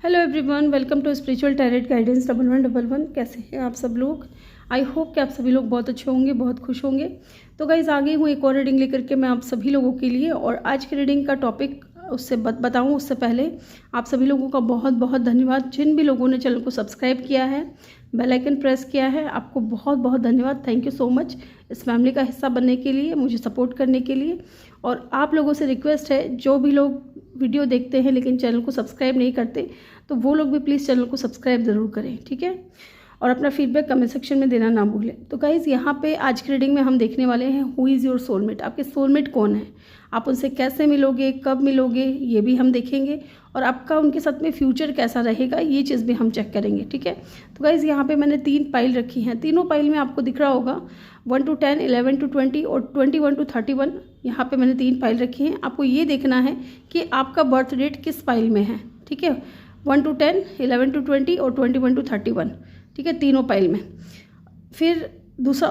Hello everyone, welcome to spiritual tarot guidance 1111। कैसे हैं आप सब लोग? आई होप कि आप सभी लोग बहुत अच्छे होंगे, बहुत खुश होंगे। तो गाइज आ गई हूँ एक और रीडिंग लेकर के मैं आप सभी लोगों के लिए। और आज की रीडिंग का टॉपिक उससे बताऊँ उससे पहले आप सभी लोगों का बहुत बहुत धन्यवाद। जिन भी लोगों ने चैनल को सब्सक्राइब किया है, बेल आइकन प्रेस किया है, आपको बहुत बहुत धन्यवाद। थैंक यू सो मच इस फैमिली का हिस्सा बनने के लिए, मुझे सपोर्ट करने के लिए। और आप लोगों से रिक्वेस्ट है, जो भी लोग वीडियो देखते हैं लेकिन चैनल को सब्सक्राइब नहीं करते, तो वो लोग भी प्लीज़ चैनल को सब्सक्राइब ज़रूर करें, ठीक है। और अपना फीडबैक कमेंट सेक्शन में देना ना भूलें। तो गाइज़ यहाँ पे आज की रीडिंग में हम देखने वाले हैं हु इज़ योर सोलमेट। आपके सोलमेट कौन है, आप उनसे कैसे मिलोगे, कब मिलोगे, ये भी हम देखेंगे। और आपका उनके साथ में फ्यूचर कैसा रहेगा, ये चीज़ भी हम चेक करेंगे, ठीक है। तो गाइज़ यहाँ पे मैंने 3 पाइल रखी हैं। तीनों पाइल में आपको दिख रहा होगा 1 to 10, 11 to 20 और 21 to 31। यहाँ पे मैंने 3 पाइल रखी हैं। आपको ये देखना है कि आपका बर्थ डेट किस पाइल में है, ठीक है। 1 to 10, 11 to 20 और 21 to 31, ठीक है, तीनों पाइल में। फिर दूसरा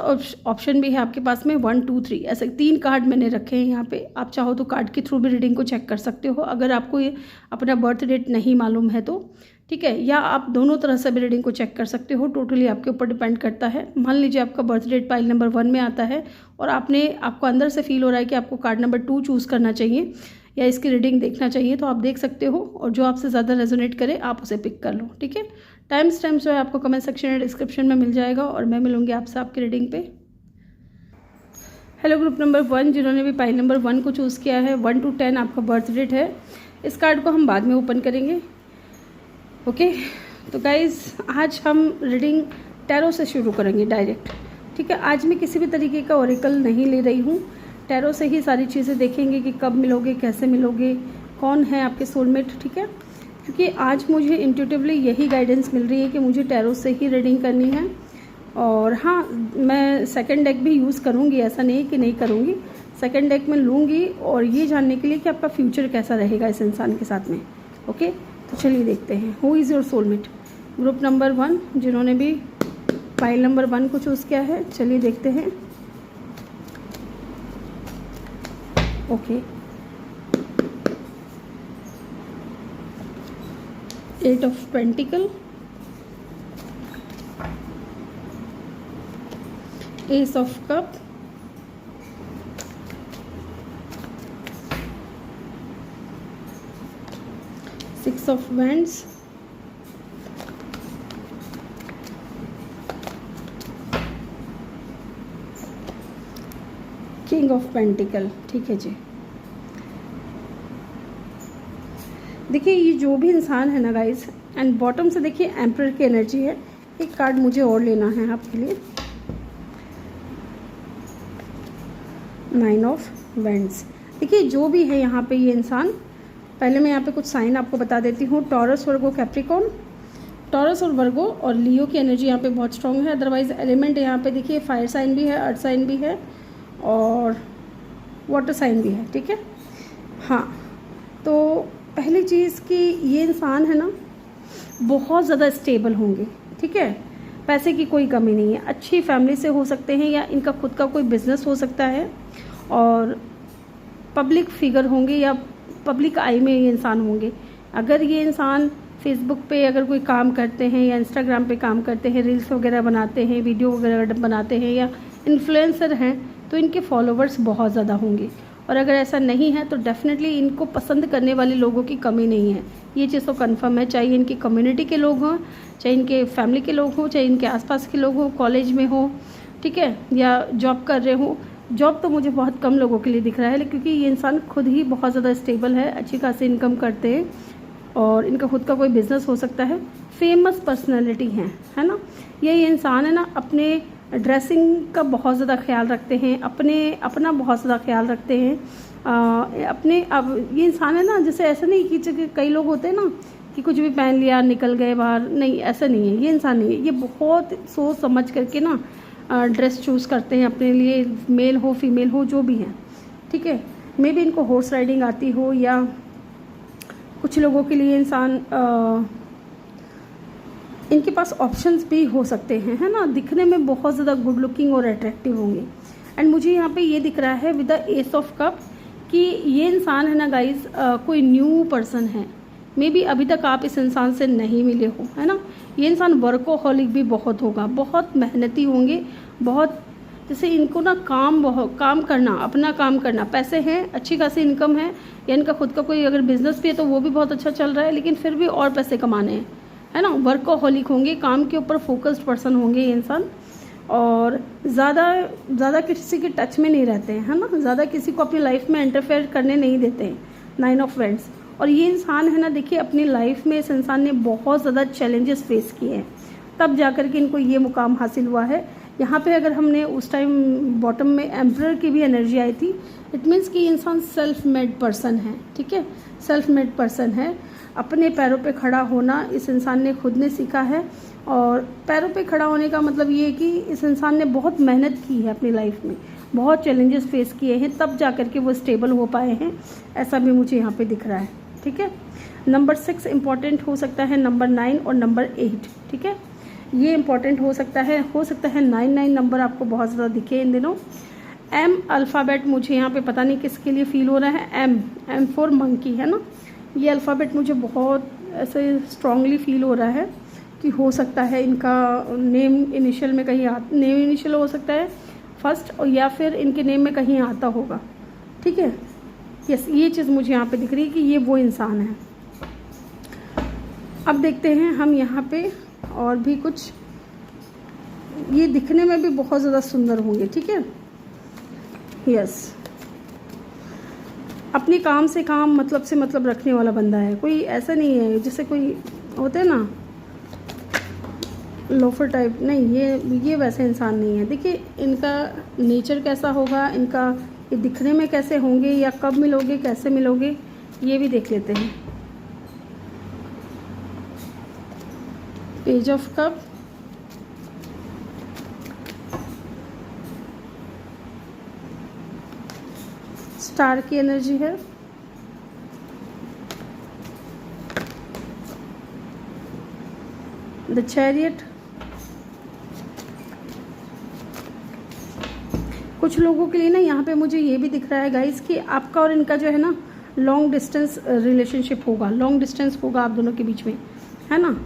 ऑप्शन भी है आपके पास में 1, 2, 3। ऐसे 3 कार्ड मैंने रखे हैं यहाँ पे। आप चाहो तो कार्ड के थ्रू भी रीडिंग को चेक कर सकते हो, अगर आपको ये अपना बर्थ डेट नहीं मालूम है तो, ठीक है। या आप दोनों तरह से भी रीडिंग को चेक कर सकते हो, टोटली आपके ऊपर डिपेंड करता है। मान लीजिए आपका बर्थ डेट पाइल नंबर 1 में आता है और आपको अंदर से फील हो रहा है कि आपको कार्ड नंबर 2 चूज़ करना चाहिए या इसकी रीडिंग देखना चाहिए, तो आप देख सकते हो। और जो आपसे ज़्यादा रेजोनेट करे आप उसे पिक कर लो, ठीक है। टाइम जो है आपको कमेंट सेक्शन या डिस्क्रिप्शन में मिल जाएगा और मैं मिलूंगी आपसे आपकी रीडिंग पे। हेलो ग्रुप नंबर 1, जिन्होंने भी पाइल नंबर 1 को चूज़ किया है, 1 to 10 आपका बर्थ डेट है। इस कार्ड को हम बाद में ओपन करेंगे, ओके। तो गाइज़ आज हम रीडिंग टैरो से शुरू करेंगे डायरेक्ट, ठीक है। आज मैं किसी भी तरीके का ओरेकल नहीं ले रही हूँ, टैरो से ही सारी चीज़ें देखेंगे कि कब मिलोगे, कैसे मिलोगे, कौन है आपके सोलमेट, ठीक है। क्योंकि आज मुझे इंट्यूटिवली यही गाइडेंस मिल रही है कि मुझे टैरो से ही रीडिंग करनी है। और हाँ, मैं सेकंड डेक भी यूज़ करूँगी, ऐसा नहीं कि नहीं करूँगी। सेकंड डेक में लूँगी और ये जानने के लिए कि आपका फ्यूचर कैसा रहेगा इस इंसान के साथ में, ओके। तो चलिए देखते हैं who is your soulmate. Group number 1, जिन्होंने भी पाइल नंबर 1 को चूज़ किया है, चलिए देखते हैं, okay. 8 of Pentacle, Ace of Cup, Six of Wands, King of Pentacle, ठीक है जी। देखिए ये जो भी इंसान है ना गाइस, एंड बॉटम से देखिए एम्परर की एनर्जी है। एक कार्ड मुझे और लेना है आपके लिए, 9 of Wands। देखिए जो भी है यहाँ पे ये इंसान, पहले मैं यहाँ पे कुछ साइन आपको बता देती हूँ। टॉरस, वर्गो, कैप्रिकॉर्न। टॉरस और वर्गो और लियो की एनर्जी यहाँ पे बहुत स्ट्रॉन्ग है। अदरवाइज एलिमेंट यहाँ पे देखिए फायर साइन भी है, अर्थ साइन भी है और वाटर साइन भी है, ठीक है। हाँ, तो पहली चीज़ कि ये इंसान है ना बहुत ज़्यादा स्टेबल होंगे, ठीक है। पैसे की कोई कमी नहीं है, अच्छी फैमिली से हो सकते हैं या इनका खुद का कोई बिजनेस हो सकता है। और पब्लिक फिगर होंगे या पब्लिक आई में ये इंसान होंगे। अगर ये इंसान फेसबुक पे अगर कोई काम करते हैं या इंस्टाग्राम पे काम करते हैं, रील्स वगैरह बनाते हैं, वीडियो वगैरह बनाते हैं या इन्फ्लुएंसर हैं, तो इनके फॉलोवर्स बहुत ज़्यादा होंगे। और अगर ऐसा नहीं है तो डेफिनेटली इनको पसंद करने वाले लोगों की कमी नहीं है, ये चीज़ तो कंफर्म है। चाहे इनकी कम्युनिटी के लोग हों, चाहे इनके फैमिली के लोग हों, चाहे इनके आसपास के लोग हों, कॉलेज में हो, ठीक है, या जॉब कर रहे हो। जॉब तो मुझे बहुत कम लोगों के लिए दिख रहा है, क्योंकि ये इंसान खुद ही बहुत ज़्यादा स्टेबल है, अच्छी खासी इनकम करते हैं और इनका खुद का कोई बिजनेस हो सकता है। फेमस पर्सनैलिटी हैं, है ना। ये इंसान है ना अपने ड्रेसिंग का बहुत ज़्यादा ख्याल रखते हैं, अपना बहुत ज़्यादा ख्याल रखते हैं। अब ये इंसान है ना, जैसे ऐसा नहीं कि कई लोग होते हैं ना कि कुछ भी पहन लिया निकल गए बाहर, नहीं ऐसा नहीं है, ये इंसान नहीं है। ये बहुत सोच समझ करके ना ड्रेस चूज़ करते हैं अपने लिए, मेल हो फीमेल हो जो भी हैं, ठीक है। मे बी इनको हॉर्स राइडिंग आती हो या कुछ लोगों के लिए इंसान इनके पास ऑप्शंस भी हो सकते हैं, है ना। दिखने में बहुत ज़्यादा गुड लुकिंग और अट्रैक्टिव होंगे। एंड मुझे यहाँ पे ये दिख रहा है with the S of cup कि ये इंसान है ना गाइस, कोई न्यू पर्सन है, मे बी अभी तक आप इस इंसान से नहीं मिले हो, है ना। ये इंसान वर्कोहॉलिक भी बहुत होगा, बहुत मेहनती होंगे, बहुत जैसे इनको ना काम करना, अपना काम करना, पैसे हैं, अच्छी खासी इनकम है, या इनका खुद का कोई अगर बिजनेस भी है तो वो भी बहुत अच्छा चल रहा है, लेकिन फिर भी और पैसे कमाने हैं, है ना। वर्कोहॉलिक होंगे, काम के ऊपर फोकस्ड पर्सन होंगे ये इंसान, और ज़्यादा किसी के टच में नहीं रहते हैं, है ना। ज़्यादा किसी को अपनी लाइफ में इंटरफेयर करने नहीं देते हैं। 9 ऑफ वैंड्स। और ये इंसान है ना, देखिए अपनी लाइफ में इस इंसान ने बहुत ज़्यादा चैलेंजेस फेस किए हैं, तब जा कर के इनको ये मुकाम हासिल हुआ है। यहाँ पे अगर हमने उस टाइम बॉटम में एम्परर की भी एनर्जी आई थी, इट मीन्स कि इंसान सेल्फ मेड पर्सन है, ठीक है, सेल्फ मेड पर्सन है। अपने पैरों पे खड़ा होना इस इंसान ने खुद ने सीखा है, और पैरों पे खड़ा होने का मतलब ये है कि इस इंसान ने बहुत मेहनत की है अपनी लाइफ में, बहुत चैलेंजेस फेस किए हैं, तब जा कर के वो स्टेबल हो पाए हैं, ऐसा भी मुझे यहाँ पे दिख रहा है, ठीक है। नंबर 6 इम्पॉर्टेंट हो सकता है, नंबर 9 और नंबर 8, ठीक है, ये इम्पॉर्टेंट हो सकता है 9 नंबर आपको बहुत ज़्यादा दिखे इन दिनों। M अल्फ़ाबेट मुझे यहाँ पे पता नहीं किसके लिए फील हो रहा है, M फॉर मंकी, है ना। ये अल्फ़ाबेट मुझे बहुत ऐसे स्ट्रांगली फील हो रहा है कि हो सकता है इनका नेम इनिशियल में कहीं नेम इनिशियल हो सकता है फर्स्ट, और या फिर इनके नेम में कहीं आता होगा, ठीक है। यस, ये चीज़ मुझे यहाँ पे दिख रही है कि ये वो इंसान है। अब देखते हैं हम यहाँ पे और भी कुछ, ये दिखने में भी बहुत ज़्यादा सुंदर होंगे, ठीक है। यस, अपने काम से काम, मतलब से मतलब रखने वाला बंदा है, कोई ऐसा नहीं है जैसे कोई होते हैं ना लोफर टाइप, नहीं, ये वैसे इंसान नहीं है। देखिए इनका नेचर कैसा होगा, इनका ये दिखने में कैसे होंगे, या कब मिलोगे, कैसे मिलोगे, ये भी देख लेते हैं। पेज ऑफ कप, स्टार की एनर्जी है, द चैरियट। कुछ लोगों के लिए ना यहाँ पे मुझे ये भी दिख रहा है गाइस कि आपका और इनका जो है ना लॉन्ग डिस्टेंस रिलेशनशिप होगा, लॉन्ग डिस्टेंस होगा आप दोनों के बीच में, है ना।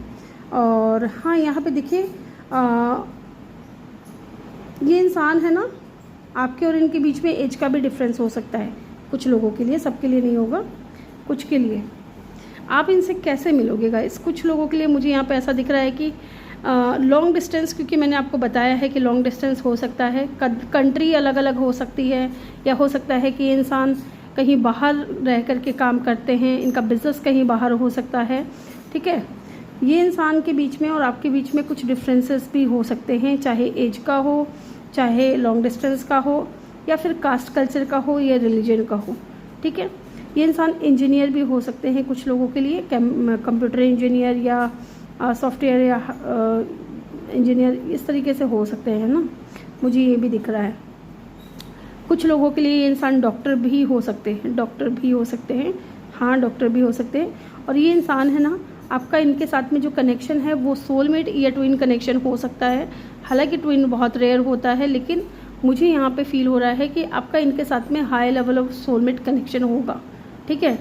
और हाँ, यहाँ पे देखिए ये इंसान है ना, आपके और इनके बीच में एज का भी डिफरेंस हो सकता है कुछ लोगों के लिए, सबके लिए नहीं होगा, कुछ के लिए। आप इनसे कैसे मिलोगे गाइस, कुछ लोगों के लिए मुझे यहाँ पे ऐसा दिख रहा है कि लॉन्ग डिस्टेंस, क्योंकि मैंने आपको बताया है कि लॉन्ग डिस्टेंस हो सकता है, कंट्री अलग अलग हो सकती है, या हो सकता है कि इंसान कहीं बाहर रह कर के काम करते हैं, इनका बिजनेस कहीं बाहर हो सकता है, ठीक है। ये इंसान के बीच में और आपके बीच में कुछ डिफरेंसेस भी हो सकते हैं, चाहे एज का हो, चाहे लॉन्ग डिस्टेंस का हो, या फिर कास्ट कल्चर का हो, या रिलीजन का हो, ठीक है। ये इंसान इंजीनियर भी हो सकते हैं कुछ लोगों के लिए, कंप्यूटर इंजीनियर या सॉफ्टवेयर या इंजीनियर, इस तरीके से हो सकते हैं ना, मुझे ये भी दिख रहा है। कुछ लोगों के लिए ये इंसान डॉक्टर भी हो सकते हैं, हाँ डॉक्टर भी हो सकते हैं। और ये इंसान है ना, आपका इनके साथ में जो कनेक्शन है वो सोलमेट या ट्विन कनेक्शन हो सकता है। हालांकि ट्विन बहुत रेयर होता है, लेकिन मुझे यहाँ पे फील हो रहा है कि आपका इनके साथ में high level of soulmate connection होगा, ठीक है।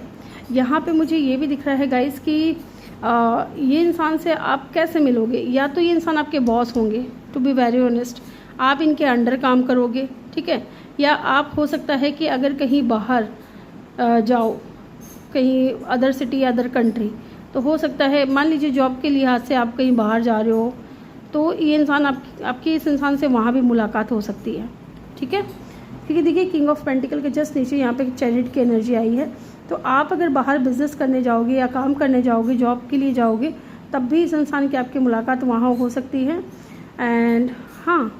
यहाँ पे मुझे ये भी दिख रहा है गाइस कि ये इंसान से आप कैसे मिलोगे, या तो ये इंसान आपके बॉस होंगे, टू बी वेरी ऑनेस्ट, आप इनके अंडर काम करोगे, ठीक है। या आप हो सकता है कि अगर कहीं बाहर जाओ, कहीं अदर सिटी या अदर कंट्री, तो हो सकता है मान लीजिए जॉब के लिहाज से आप कहीं बाहर जा रहे हो, तो ये इंसान आपकी इस इंसान से वहाँ भी मुलाकात हो सकती है, ठीक है। क्योंकि देखिए किंग ऑफ पेंटिकल के जस्ट नीचे यहाँ पे चैरियट की एनर्जी आई है, तो आप अगर बाहर बिजनेस करने जाओगे या काम करने जाओगे, जॉब के लिए जाओगे, तब भी इस इंसान की आपकी मुलाकात वहाँ हो सकती है। एंड हाँ,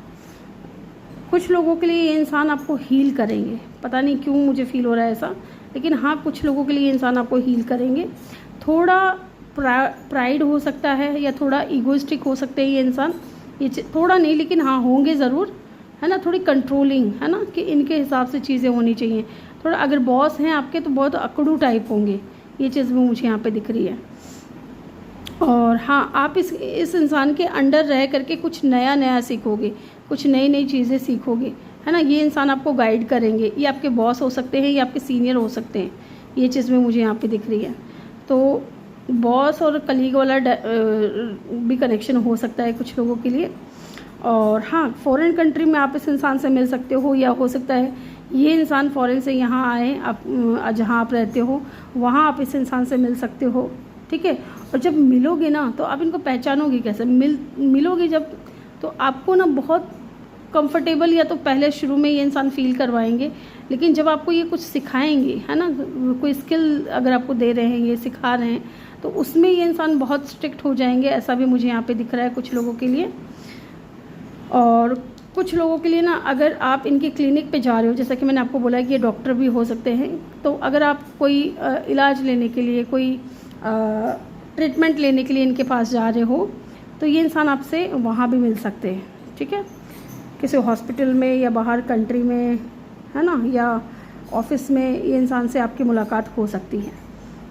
कुछ लोगों के लिए ये इंसान आपको हील करेंगे, पता नहीं क्यों मुझे फील हो रहा है ऐसा, लेकिन हाँ कुछ लोगों के लिए इंसान आपको हील करेंगे। थोड़ा प्राइड हो सकता है, या थोड़ा ईगोइस्टिक हो सकते हैं ये इंसान, ये थोड़ा नहीं लेकिन हाँ होंगे ज़रूर, है ना। थोड़ी कंट्रोलिंग, है ना, कि इनके हिसाब से चीज़ें होनी चाहिए। थोड़ा अगर बॉस हैं आपके तो बहुत अकड़ू टाइप होंगे, ये चीज़ भी मुझे यहाँ पे दिख रही है। और हाँ, आप इस इंसान के अंडर रह करके कुछ नया सीखोगे, कुछ नई चीज़ें सीखोगे, है ना। ये इंसान आपको गाइड करेंगे, ये आपके बॉस हो सकते हैं या आपके सीनियर हो सकते हैं, ये चीज़ में मुझे यहाँ पे दिख रही है। तो बॉस और कलीग वाला भी कनेक्शन हो सकता है कुछ लोगों के लिए। और हाँ, फॉरेन कंट्री में आप इस इंसान से मिल सकते हो, या हो सकता है ये इंसान फॉरेन से यहाँ आए, आप जहाँ आप रहते हो वहाँ आप इस इंसान से मिल सकते हो, ठीक है। और जब मिलोगे ना तो आप इनको पहचानोगे कैसे, मिलोगे जब, तो आपको ना बहुत कंफर्टेबल, या तो पहले शुरू में ये इंसान फील करवाएंगे, लेकिन जब आपको ये कुछ सिखाएंगे, है ना, कोई स्किल अगर आपको दे रहे हैं, ये सिखा रहे हैं, तो उसमें ये इंसान बहुत स्ट्रिक्ट हो जाएंगे। ऐसा भी मुझे यहाँ पे दिख रहा है कुछ लोगों के लिए। और कुछ लोगों के लिए ना, अगर आप इनके क्लिनिक पे जा रहे हो, जैसा कि मैंने आपको बोला कि ये डॉक्टर भी हो सकते हैं, तो अगर आप कोई इलाज लेने के लिए, कोई ट्रीटमेंट लेने के लिए इनके पास जा रहे हो, तो ये इंसान आपसे वहाँ भी मिल सकते हैं, ठीक है, किसी हॉस्पिटल में या बाहर कंट्री में, है ना, या ऑफिस में ये इंसान से आपकी मुलाकात हो सकती है।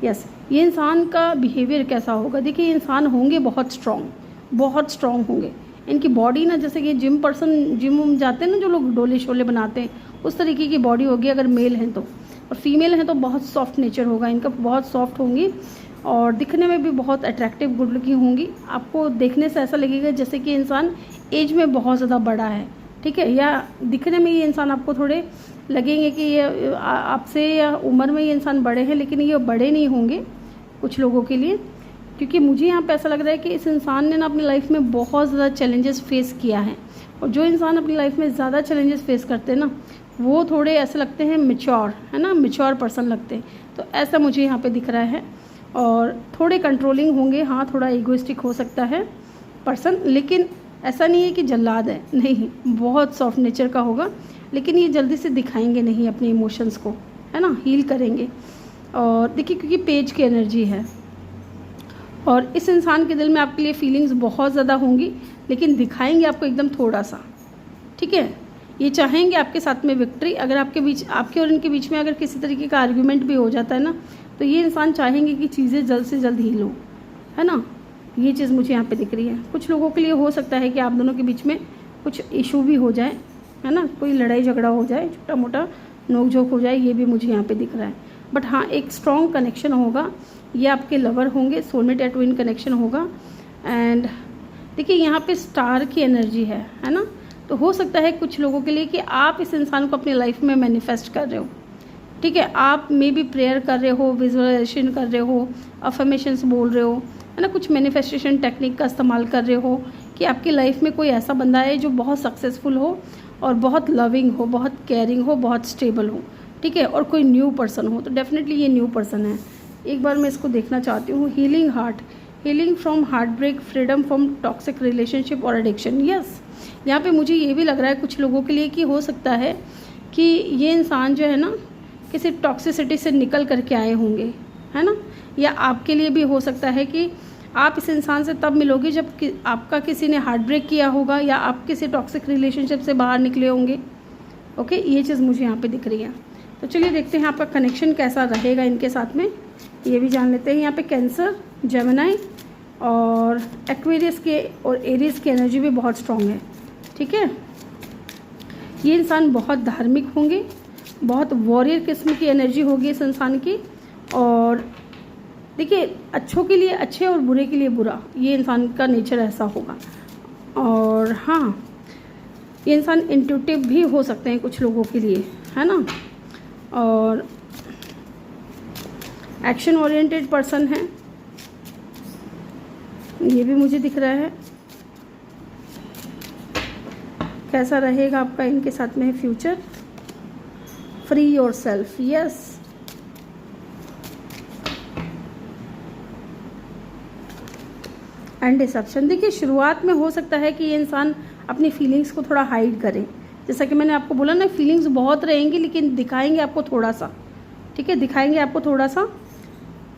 यस, ये इंसान का बिहेवियर कैसा होगा, देखिए ये इंसान होंगे बहुत स्ट्रॉन्ग होंगे। इनकी बॉडी ना, जैसे कि जिम जाते हैं ना जो लोग, डोले शोले बनाते हैं, उस तरीके की बॉडी होगी अगर मेल हैं तो। और फीमेल हैं तो बहुत सॉफ्ट नेचर होगा इनका, बहुत सॉफ्ट होंगी, और दिखने में भी बहुत अट्रैक्टिव, गुड लुकिंग होंगी। आपको देखने से ऐसा लगेगा जैसे कि इंसान एज में बहुत ज़्यादा बड़ा है, ठीक है, या दिखने में ये इंसान आपको थोड़े लगेंगे कि ये आपसे या उम्र में ये इंसान बड़े हैं, लेकिन ये बड़े नहीं होंगे कुछ लोगों के लिए, क्योंकि मुझे यहाँ पे ऐसा लग रहा है कि इस इंसान ने ना अपनी लाइफ में बहुत ज़्यादा चैलेंजेस फेस किया है। और जो इंसान अपनी लाइफ में ज़्यादा चैलेंजेस फेस करते हैं ना, वो थोड़े ऐसे लगते हैं मैच्योर, है ना, मैच्योर पर्सन लगते हैं। तो ऐसा मुझे यहाँ पे दिख रहा है। और थोड़े कंट्रोलिंग होंगे, हाँ, थोड़ा ईगोइस्टिक हो सकता है पर्सन, लेकिन ऐसा नहीं है कि जल्लाद है, नहीं, बहुत सॉफ्ट नेचर का होगा, लेकिन ये जल्दी से दिखाएंगे नहीं अपने इमोशंस को, है ना, हील करेंगे। और देखिए, क्योंकि पेज की एनर्जी है, और इस इंसान के दिल में आपके लिए फीलिंग्स बहुत ज़्यादा होंगी, लेकिन दिखाएंगे आपको एकदम थोड़ा सा, ठीक है। ये चाहेंगे आपके साथ में विक्ट्री। अगर आपके और इनके बीच में अगर किसी तरीके का आर्ग्यूमेंट भी हो जाता है ना, तो ये इंसान चाहेंगे कि चीज़ें जल्द से जल्द हील हो, है ना। ये चीज़ मुझे यहाँ पे दिख रही है। कुछ लोगों के लिए हो सकता है कि आप दोनों के बीच में कुछ इशू भी हो जाए, है ना, कोई लड़ाई झगड़ा हो जाए, छोटा मोटा नोक झोंक हो जाए, ये भी मुझे यहाँ पे दिख रहा है। बट हाँ, एक स्ट्रॉन्ग कनेक्शन होगा, ये आपके लवर होंगे, सोलमेट या ट्विन कनेक्शन होगा। एंड देखिए, यहाँ पे स्टार की एनर्जी है ना, तो हो सकता है कुछ लोगों के लिए कि आप इस इंसान को अपनी लाइफ में मैनिफेस्ट कर रहे हो, ठीक है। आप मे बी प्रेयर कर रहे हो, विजुअलाइजेशन कर रहे हो, अफर्मेशंस बोल रहे हो, है ना, कुछ मैनिफेस्टेशन टेक्निक का इस्तेमाल कर रहे हो कि आपकी लाइफ में कोई ऐसा बंदा है जो बहुत सक्सेसफुल हो, और बहुत लविंग हो, बहुत केयरिंग हो, बहुत स्टेबल हो, ठीक है, और कोई न्यू पर्सन हो। तो डेफिनेटली ये न्यू पर्सन है। एक बार मैं इसको देखना चाहती हूँ। Healing heart, healing from heartbreak, freedom from toxic relationship और एडिक्शन। यस, यहाँ पे मुझे ये भी लग रहा है कुछ लोगों के लिए कि हो सकता है कि ये इंसान जो है ना, किसी टॉक्सिसिटी से निकल करके आए होंगे, है ना, या आपके लिए भी हो सकता है कि आप इस इंसान से तब मिलोगे जब आपका किसी ने हार्ट ब्रेक किया होगा, या आप किसी टॉक्सिक रिलेशनशिप से बाहर निकले होंगे। ओके, ये चीज़ मुझे यहाँ पे दिख रही है। तो चलिए देखते हैं आपका कनेक्शन कैसा रहेगा इनके साथ में, ये भी जान लेते हैं। यहाँ पे कैंसर, जेमिनी और एक्वेरियस के और एरीज की एनर्जी भी बहुत स्ट्रॉन्ग है, ठीक है। ये इंसान बहुत धार्मिक होंगे, बहुत वॉरियर किस्म की एनर्जी होगी इस इंसान की। और देखिए, अच्छों के लिए अच्छे और बुरे के लिए बुरा, ये इंसान का नेचर ऐसा होगा। और हाँ, ये इंसान इंट्यूटिव भी हो सकते हैं कुछ लोगों के लिए, है ना, और एक्शन ओरिएंटेड पर्सन है, ये भी मुझे दिख रहा है। कैसा रहेगा आपका इनके साथ में future? Free yourself, yes. And deception, देखिए शुरुआत में हो सकता है कि ये इंसान अपनी फीलिंग्स को थोड़ा हाइड करे, जैसा कि मैंने आपको बोला ना, फीलिंग्स बहुत रहेंगी लेकिन दिखाएंगे आपको थोड़ा सा, ठीक है, दिखाएंगे आपको थोड़ा सा,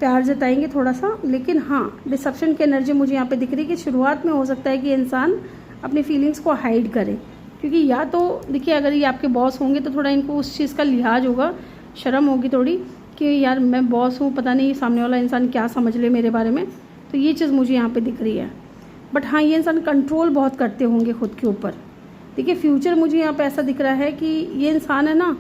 प्यार जताएंगे थोड़ा सा। लेकिन हाँ, डिसेप्शन की एनर्जी मुझे यहाँ पे दिख रही है कि शुरुआत में हो सकता है कि इंसान अपनी फीलिंग्स को हाइड करे, क्योंकि या तो देखिए, अगर ये आपके बॉस होंगे तो थोड़ा इनको उस चीज़ का लिहाज होगा, शर्म होगी थोड़ी कि यार मैं बॉस हूँ, पता नहीं सामने वाला इंसान क्या समझ ले मेरे बारे में। तो ये चीज़ मुझे यहाँ पे दिख रही है। बट हाँ, ये इंसान कंट्रोल बहुत करते होंगे खुद के ऊपर। देखिए फ्यूचर मुझे यहाँ पे ऐसा दिख रहा है कि ये इंसान है ना,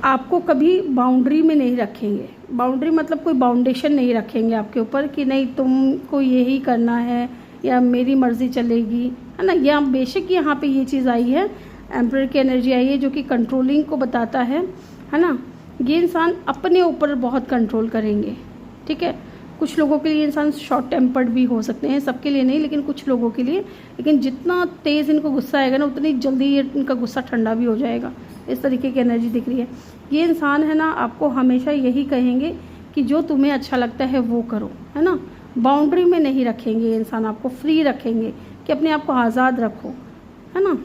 आपको कभी बाउंड्री में नहीं रखेंगे। बाउंड्री मतलब कोई बाउंडेशन नहीं रखेंगे आपके ऊपर कि नहीं तुमको यही करना है या मेरी मर्ज़ी चलेगी, है ना। या बेशक यहाँ पे ये चीज़ आई है, एम्परर की एनर्जी आई है जो कि कंट्रोलिंग को बताता है ना। ये इंसान अपने ऊपर बहुत कंट्रोल करेंगे, ठीक है। कुछ लोगों के लिए इंसान शॉर्ट टेम्पर्ड भी हो सकते हैं, सबके लिए नहीं, लेकिन कुछ लोगों के लिए। लेकिन जितना तेज़ इनको गुस्सा आएगा ना, उतनी जल्दी ये इनका गुस्सा ठंडा भी हो जाएगा। इस तरीके की एनर्जी दिख रही है। ये इंसान है ना, आपको हमेशा यही कहेंगे कि जो तुम्हें अच्छा लगता है वो करो, है ना। बाउंड्री में नहीं रखेंगे ये इंसान, आपको फ्री रखेंगे कि अपने आप को आज़ाद रखो, है ना।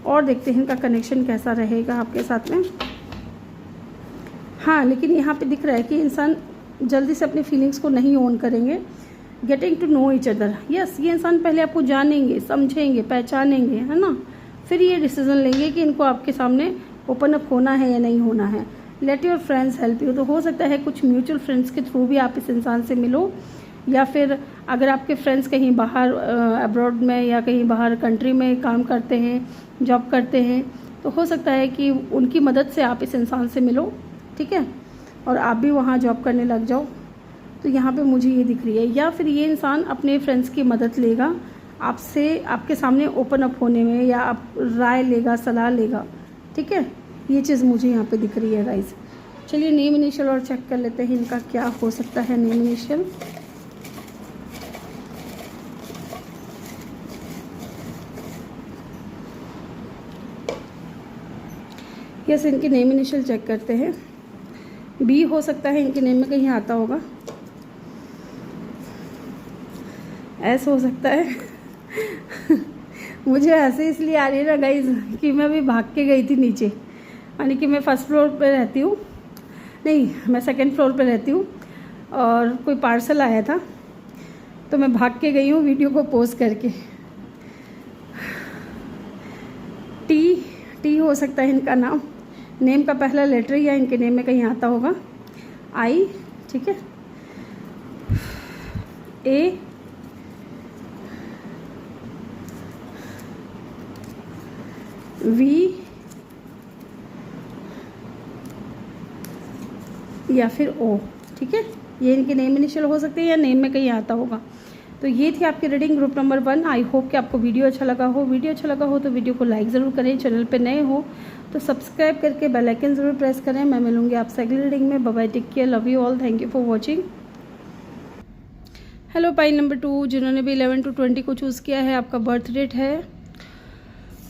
और देखते हैं इनका कनेक्शन कैसा रहेगा आपके साथ में। हाँ, लेकिन यहाँ पे दिख रहा है कि इंसान जल्दी से अपनी फीलिंग्स को नहीं ऑन करेंगे। Getting to know each other, yes, ये इंसान पहले आपको जानेंगे, समझेंगे, पहचानेंगे, है ना। फिर ये डिसीजन लेंगे कि इनको आपके सामने ओपन अप होना है या नहीं होना है। Let your friends help you, तो हो सकता है कुछ म्यूचुअल फ्रेंड्स के थ्रू भी आप इस इंसान से मिलो, या फिर अगर आपके फ्रेंड्स कहीं बाहर अब्रॉड में या कहीं बाहर कंट्री में काम करते हैं, जॉब करते हैं, तो हो सकता है कि उनकी मदद से आप इस इंसान से मिलो, ठीक है, और आप भी वहाँ जॉब करने लग जाओ। तो यहाँ पे मुझे ये दिख रही है। या फिर ये इंसान अपने फ्रेंड्स की मदद लेगा आपसे, आपके सामने ओपन अप होने में, या आप राय लेगा, सलाह लेगा, ठीक है। ये चीज़ मुझे यहाँ पे दिख रही है गाइस। चलिए नेम इनिशियल और चेक कर लेते हैं इनका क्या हो सकता है नेम इनिशियल। यस, इनके नेम इनिशियल चेक करते हैं। बी हो सकता है इनके नेम में कहीं आता होगा। एस हो सकता है मुझे हंसी इसलिए आ रही है ना गाइस कि मैं अभी भाग के गई थी नीचे, यानी कि मैं फर्स्ट फ्लोर पे रहती हूँ, नहीं मैं सेकंड फ्लोर पे रहती हूँ, और कोई पार्सल आया था तो मैं भाग के गई हूँ वीडियो को पोस्ट करके। टी हो सकता है इनका नाम, नेम का पहला लेटर या इनके नेम में कहीं आता होगा। आई, ठीक है। ए, वी, या फिर ओ, ठीक है। ये इनके नेम इनिशियल हो सकते हैं या नेम में कहीं आता होगा। तो ये थी आपकी reading group number 1। I hope कि आपको वीडियो अच्छा लगा हो। वीडियो अच्छा लगा हो तो वीडियो को लाइक ज़रूर करें। चैनल पे नए हो तो सब्सक्राइब करके बेल आइकन ज़रूर प्रेस करें। मैं मिलूंगी आपसे अगली रीडिंग में। Bye bye, take care, love you all, thank you for watching. Hello pile number 2, जिन्होंने भी 11 to 20 को चूज़ किया है, आपका बर्थ डेट है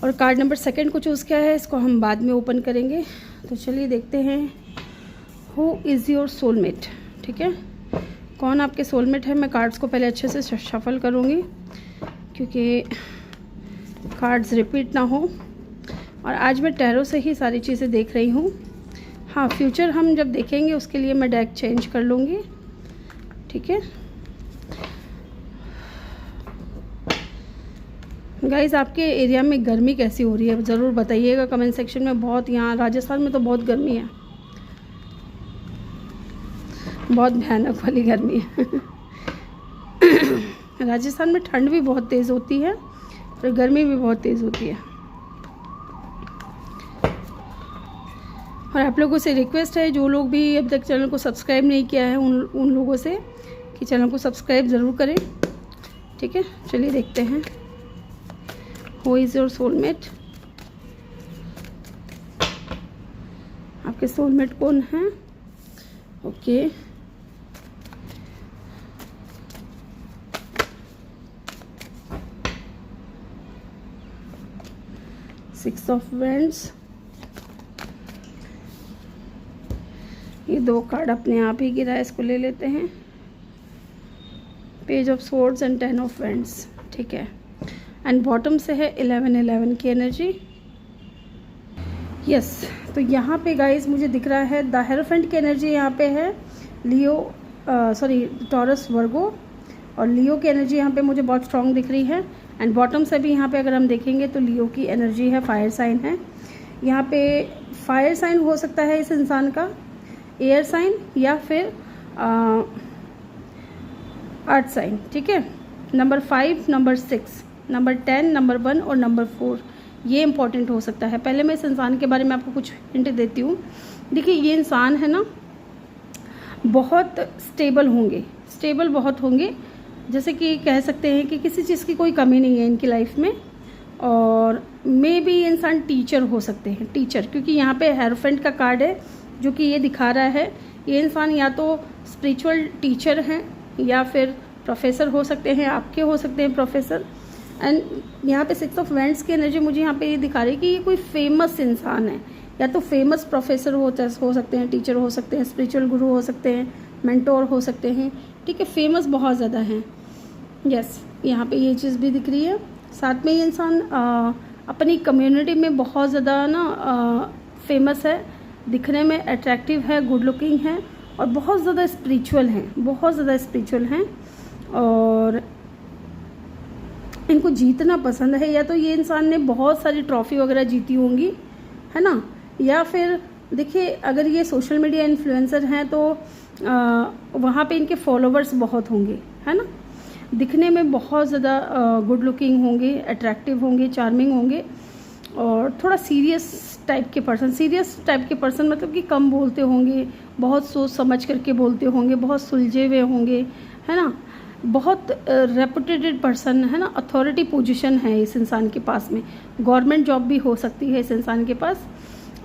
और कार्ड नंबर 2 को चूज़ किया है, इसको हम बाद में ओपन करेंगे। तो चलिए देखते हैं हु इज़ योर सोलमेट, ठीक है। कौन आपके सोलमेट है। मैं कार्ड्स को पहले अच्छे से शफल करूँगी क्योंकि कार्ड्स रिपीट ना हो। और आज मैं टैरो से ही सारी चीज़ें देख रही हूँ। हाँ, फ्यूचर हम जब देखेंगे उसके लिए मैं डेक चेंज कर लूँगी, ठीक है। गाइज़, आपके एरिया में गर्मी कैसी हो रही है ज़रूर बताइएगा कमेंट सेक्शन में। बहुत, यहाँ राजस्थान में तो बहुत गर्मी है, बहुत भयानक वाली गर्मी है राजस्थान में ठंड भी बहुत तेज़ होती है और गर्मी भी बहुत तेज़ होती है। और आप लोगों से रिक्वेस्ट है, जो लोग भी अब तक चैनल को सब्सक्राइब नहीं किया है उन लोगों से कि चैनल को सब्सक्राइब ज़रूर करें, ठीक है। चलिए देखते हैं हु इज़ योर सोलमेट। आपके सोलमेट कौन है। Okay, six of vends. ये 2 कार्ड अपने आप ही गिरा है, इसको ले लेते हैं। Page of swords and 10 of vends, ठीक है। एंड बॉटम से है 11 की एनर्जी। यस, तो यहाँ पे गाइस मुझे दिख रहा है द हेरोफेंट की एनर्जी यहाँ पे है। लियो, टॉरस, वर्गो, और लियो की एनर्जी यहाँ पे मुझे बहुत स्ट्रॉन्ग दिख रही है। एंड बॉटम से भी यहाँ पे अगर हम देखेंगे तो लियो की एनर्जी है, फायर साइन है। यहाँ पे फायर साइन हो सकता है इस इंसान का, एयर साइन, या फिर अर्थ साइन, ठीक है। नंबर 5, नंबर 6, नंबर 10, नंबर 1 और नंबर 4 ये इंपॉर्टेंट हो सकता है। पहले मैं इस इंसान के बारे में आपको कुछ हिंट देती हूँ देखिए ये इंसान है ना, बहुत स्टेबल होंगे, स्टेबल बहुत होंगे, जैसे कि कह सकते हैं कि किसी चीज़ की कोई कमी नहीं है इनकी लाइफ में। और मे बी ये इंसान टीचर हो सकते हैं, टीचर, क्योंकि यहाँ पे हेरोफेंट का कार्ड है जो कि ये दिखा रहा है ये इंसान या तो स्पिरिचुअल टीचर हैं या फिर प्रोफेसर हो सकते हैं, आपके हो सकते हैं प्रोफेसर। एंड यहाँ पे 6 ऑफ वैंड्स की एनर्जी मुझे यहाँ पे ये दिखा रही है कि ये कोई फेमस इंसान है, या तो फेमस प्रोफेसर हो सकते हैं, टीचर हो सकते हैं, स्पिरिचुअल गुरु हो सकते हैं, मेंटोर हो सकते हैं, ठीक है, फेमस बहुत ज़्यादा हैं। यस, यहाँ पे ये चीज़ भी दिख रही है। साथ में ये इंसान अपनी कम्युनिटी में बहुत ज़्यादा ना फेमस है, दिखने में अट्रैक्टिव है, गुड लुकिंग है और बहुत ज़्यादा स्पिरिचुअल हैं, बहुत ज़्यादा स्पिरिचुअल हैं। और इनको जीतना पसंद है, या तो ये इंसान ने बहुत सारी ट्रॉफी वगैरह जीती होंगी, है ना, या फिर देखिए अगर ये सोशल मीडिया इन्फ्लुएंसर हैं तो वहाँ पे इनके फॉलोवर्स बहुत होंगे, है ना, दिखने में बहुत ज़्यादा गुड लुकिंग होंगे, अट्रैक्टिव होंगे, चार्मिंग होंगे और थोड़ा सीरियस टाइप के पर्सन। सीरियस टाइप के पर्सन मतलब कि कम बोलते होंगे, बहुत सोच समझ करके बोलते होंगे, बहुत सुलझे हुए होंगे, है ना, बहुत रेपुटेटेड पर्सन, है ना, अथॉरिटी पोजीशन है इस इंसान के पास में, गवर्नमेंट जॉब भी हो सकती है इस इंसान के पास।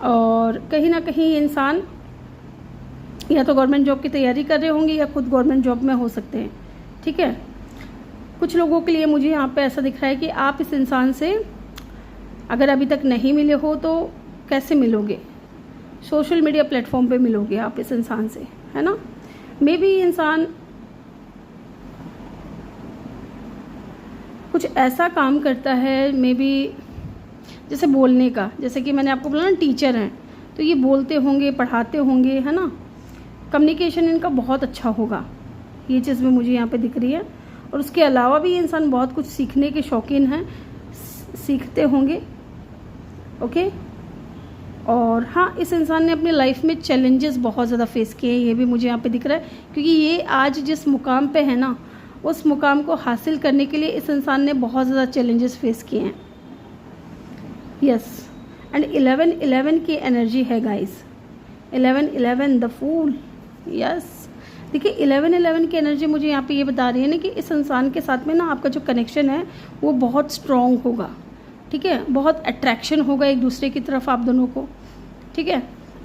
और कहीं ना कहीं ये इंसान या तो गवर्नमेंट जॉब की तैयारी कर रहे होंगे या खुद गवर्नमेंट जॉब में हो सकते हैं, ठीक है। कुछ लोगों के लिए मुझे यहाँ पे ऐसा दिख रहा है कि आप इस इंसान से अगर अभी तक नहीं मिले हो तो कैसे मिलोगे, सोशल मीडिया प्लेटफॉर्म पे मिलोगे आप इस इंसान से, है ना। मे बी इंसान कुछ ऐसा काम करता है, मे बी जैसे बोलने का, जैसे कि मैंने आपको बोला ना टीचर हैं तो ये बोलते होंगे, पढ़ाते होंगे, है ना, कम्युनिकेशन इनका बहुत अच्छा होगा, ये चीज़ भी मुझे यहाँ पे दिख रही है। और उसके अलावा भी ये इंसान बहुत कुछ सीखने के शौकीन हैं, सीखते होंगे, ओके। और हाँ, इस इंसान ने अपनी लाइफ में चैलेंजेस बहुत ज़्यादा फेस किए हैं, ये भी मुझे यहाँ पे दिख रहा है, क्योंकि ये आज जिस मुकाम पे है ना, उस मुकाम को हासिल करने के लिए इस इंसान ने बहुत ज़्यादा चैलेंजेस फेस किए हैं। यस, एंड 11 की एनर्जी है गाइस, 11 द फूल। यस, देखिए 11 की एनर्जी मुझे यहाँ पे ये बता रही है ना कि इस इंसान के साथ में ना आपका जो कनेक्शन है वो बहुत स्ट्रॉन्ग होगा, ठीक है, बहुत अट्रैक्शन होगा एक दूसरे की तरफ आप दोनों को, ठीक है,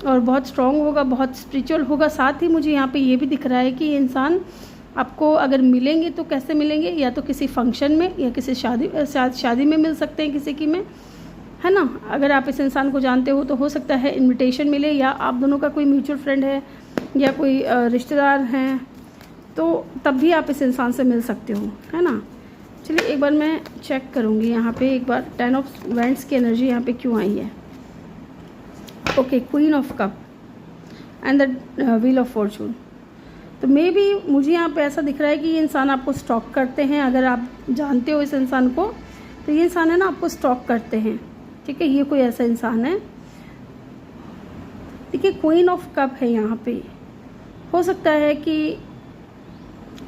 और बहुत स्ट्रॉन्ग होगा, बहुत स्पिरिचुअल होगा। साथ ही मुझे यहाँ पे ये भी दिख रहा है कि ये इंसान आपको अगर मिलेंगे तो कैसे मिलेंगे, या तो किसी फंक्शन में या किसी शादी में मिल सकते हैं किसी की में, है ना। अगर आप इस इंसान को जानते हो तो हो सकता है इनविटेशन मिले, या आप दोनों का कोई म्यूचुअल फ्रेंड है या कोई रिश्तेदार हैं तो तब भी आप इस इंसान से मिल सकते हो, है ना। चलिए एक बार मैं चेक करूँगी यहाँ पे एक बार 10 ऑफ वैंड्स की एनर्जी यहाँ पे क्यों आई है। Okay, queen of cup and the wheel of Fortune. तो मे बी मुझे यहाँ पे ऐसा दिख रहा है कि ये इंसान आपको स्टॉक करते हैं, अगर आप जानते हो इस इंसान को तो ये इंसान है ना आपको स्टॉक करते हैं, ठीक है, ये कोई ऐसा इंसान है। देखिए क्वीन ऑफ कप है यहाँ पे, हो सकता है कि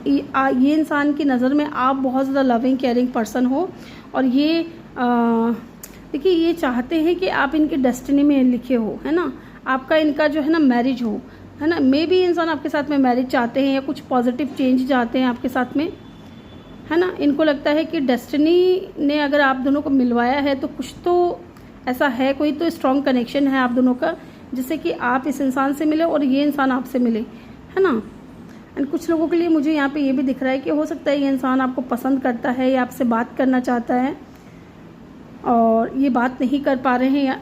ये इंसान की नज़र में आप बहुत ज़्यादा लविंग केयरिंग पर्सन हो, और ये देखिए ये चाहते हैं कि आप इनकी डेस्टिनी में लिखे हो, है ना, आपका इनका जो है ना मैरिज हो, है ना। मे बी इंसान आपके साथ में मैरिज चाहते हैं या कुछ पॉजिटिव चेंज चाहते हैं आपके साथ में, है ना। इनको लगता है कि डेस्टिनी ने अगर आप दोनों को मिलवाया है तो कुछ तो ऐसा है, कोई तो स्ट्रॉन्ग कनेक्शन है आप दोनों का, जिससे कि आप इस इंसान से मिले और ये इंसान आपसे मिले, है ना। एंड कुछ लोगों के लिए मुझे यहाँ पे ये भी दिख रहा है कि हो सकता है ये इंसान आपको पसंद करता है या आपसे बात करना चाहता है और ये बात नहीं कर पा रहे हैं, या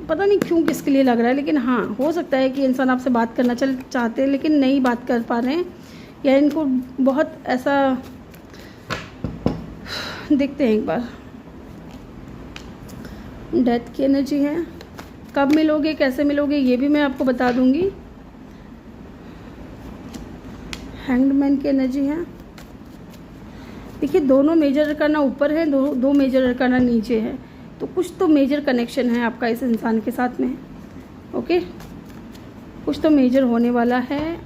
पता नहीं क्यों किसके लिए लग रहा है, लेकिन हाँ हो सकता है कि इंसान आपसे बात करना चाहते हैं लेकिन नहीं बात कर पा रहे हैं, या इनको बहुत ऐसा देखते हैं। एक बार डेथ की एनर्जी है, कब मिलोगे कैसे मिलोगे ये भी मैं आपको बता दूंगी। हैंग्ड मैन की एनर्जी है, देखिए दोनों मेजर अरकाना ऊपर है, दो मेजर अरकाना नीचे है, तो कुछ तो मेजर कनेक्शन है आपका इस इंसान के साथ में, ओके, कुछ तो मेजर होने वाला है।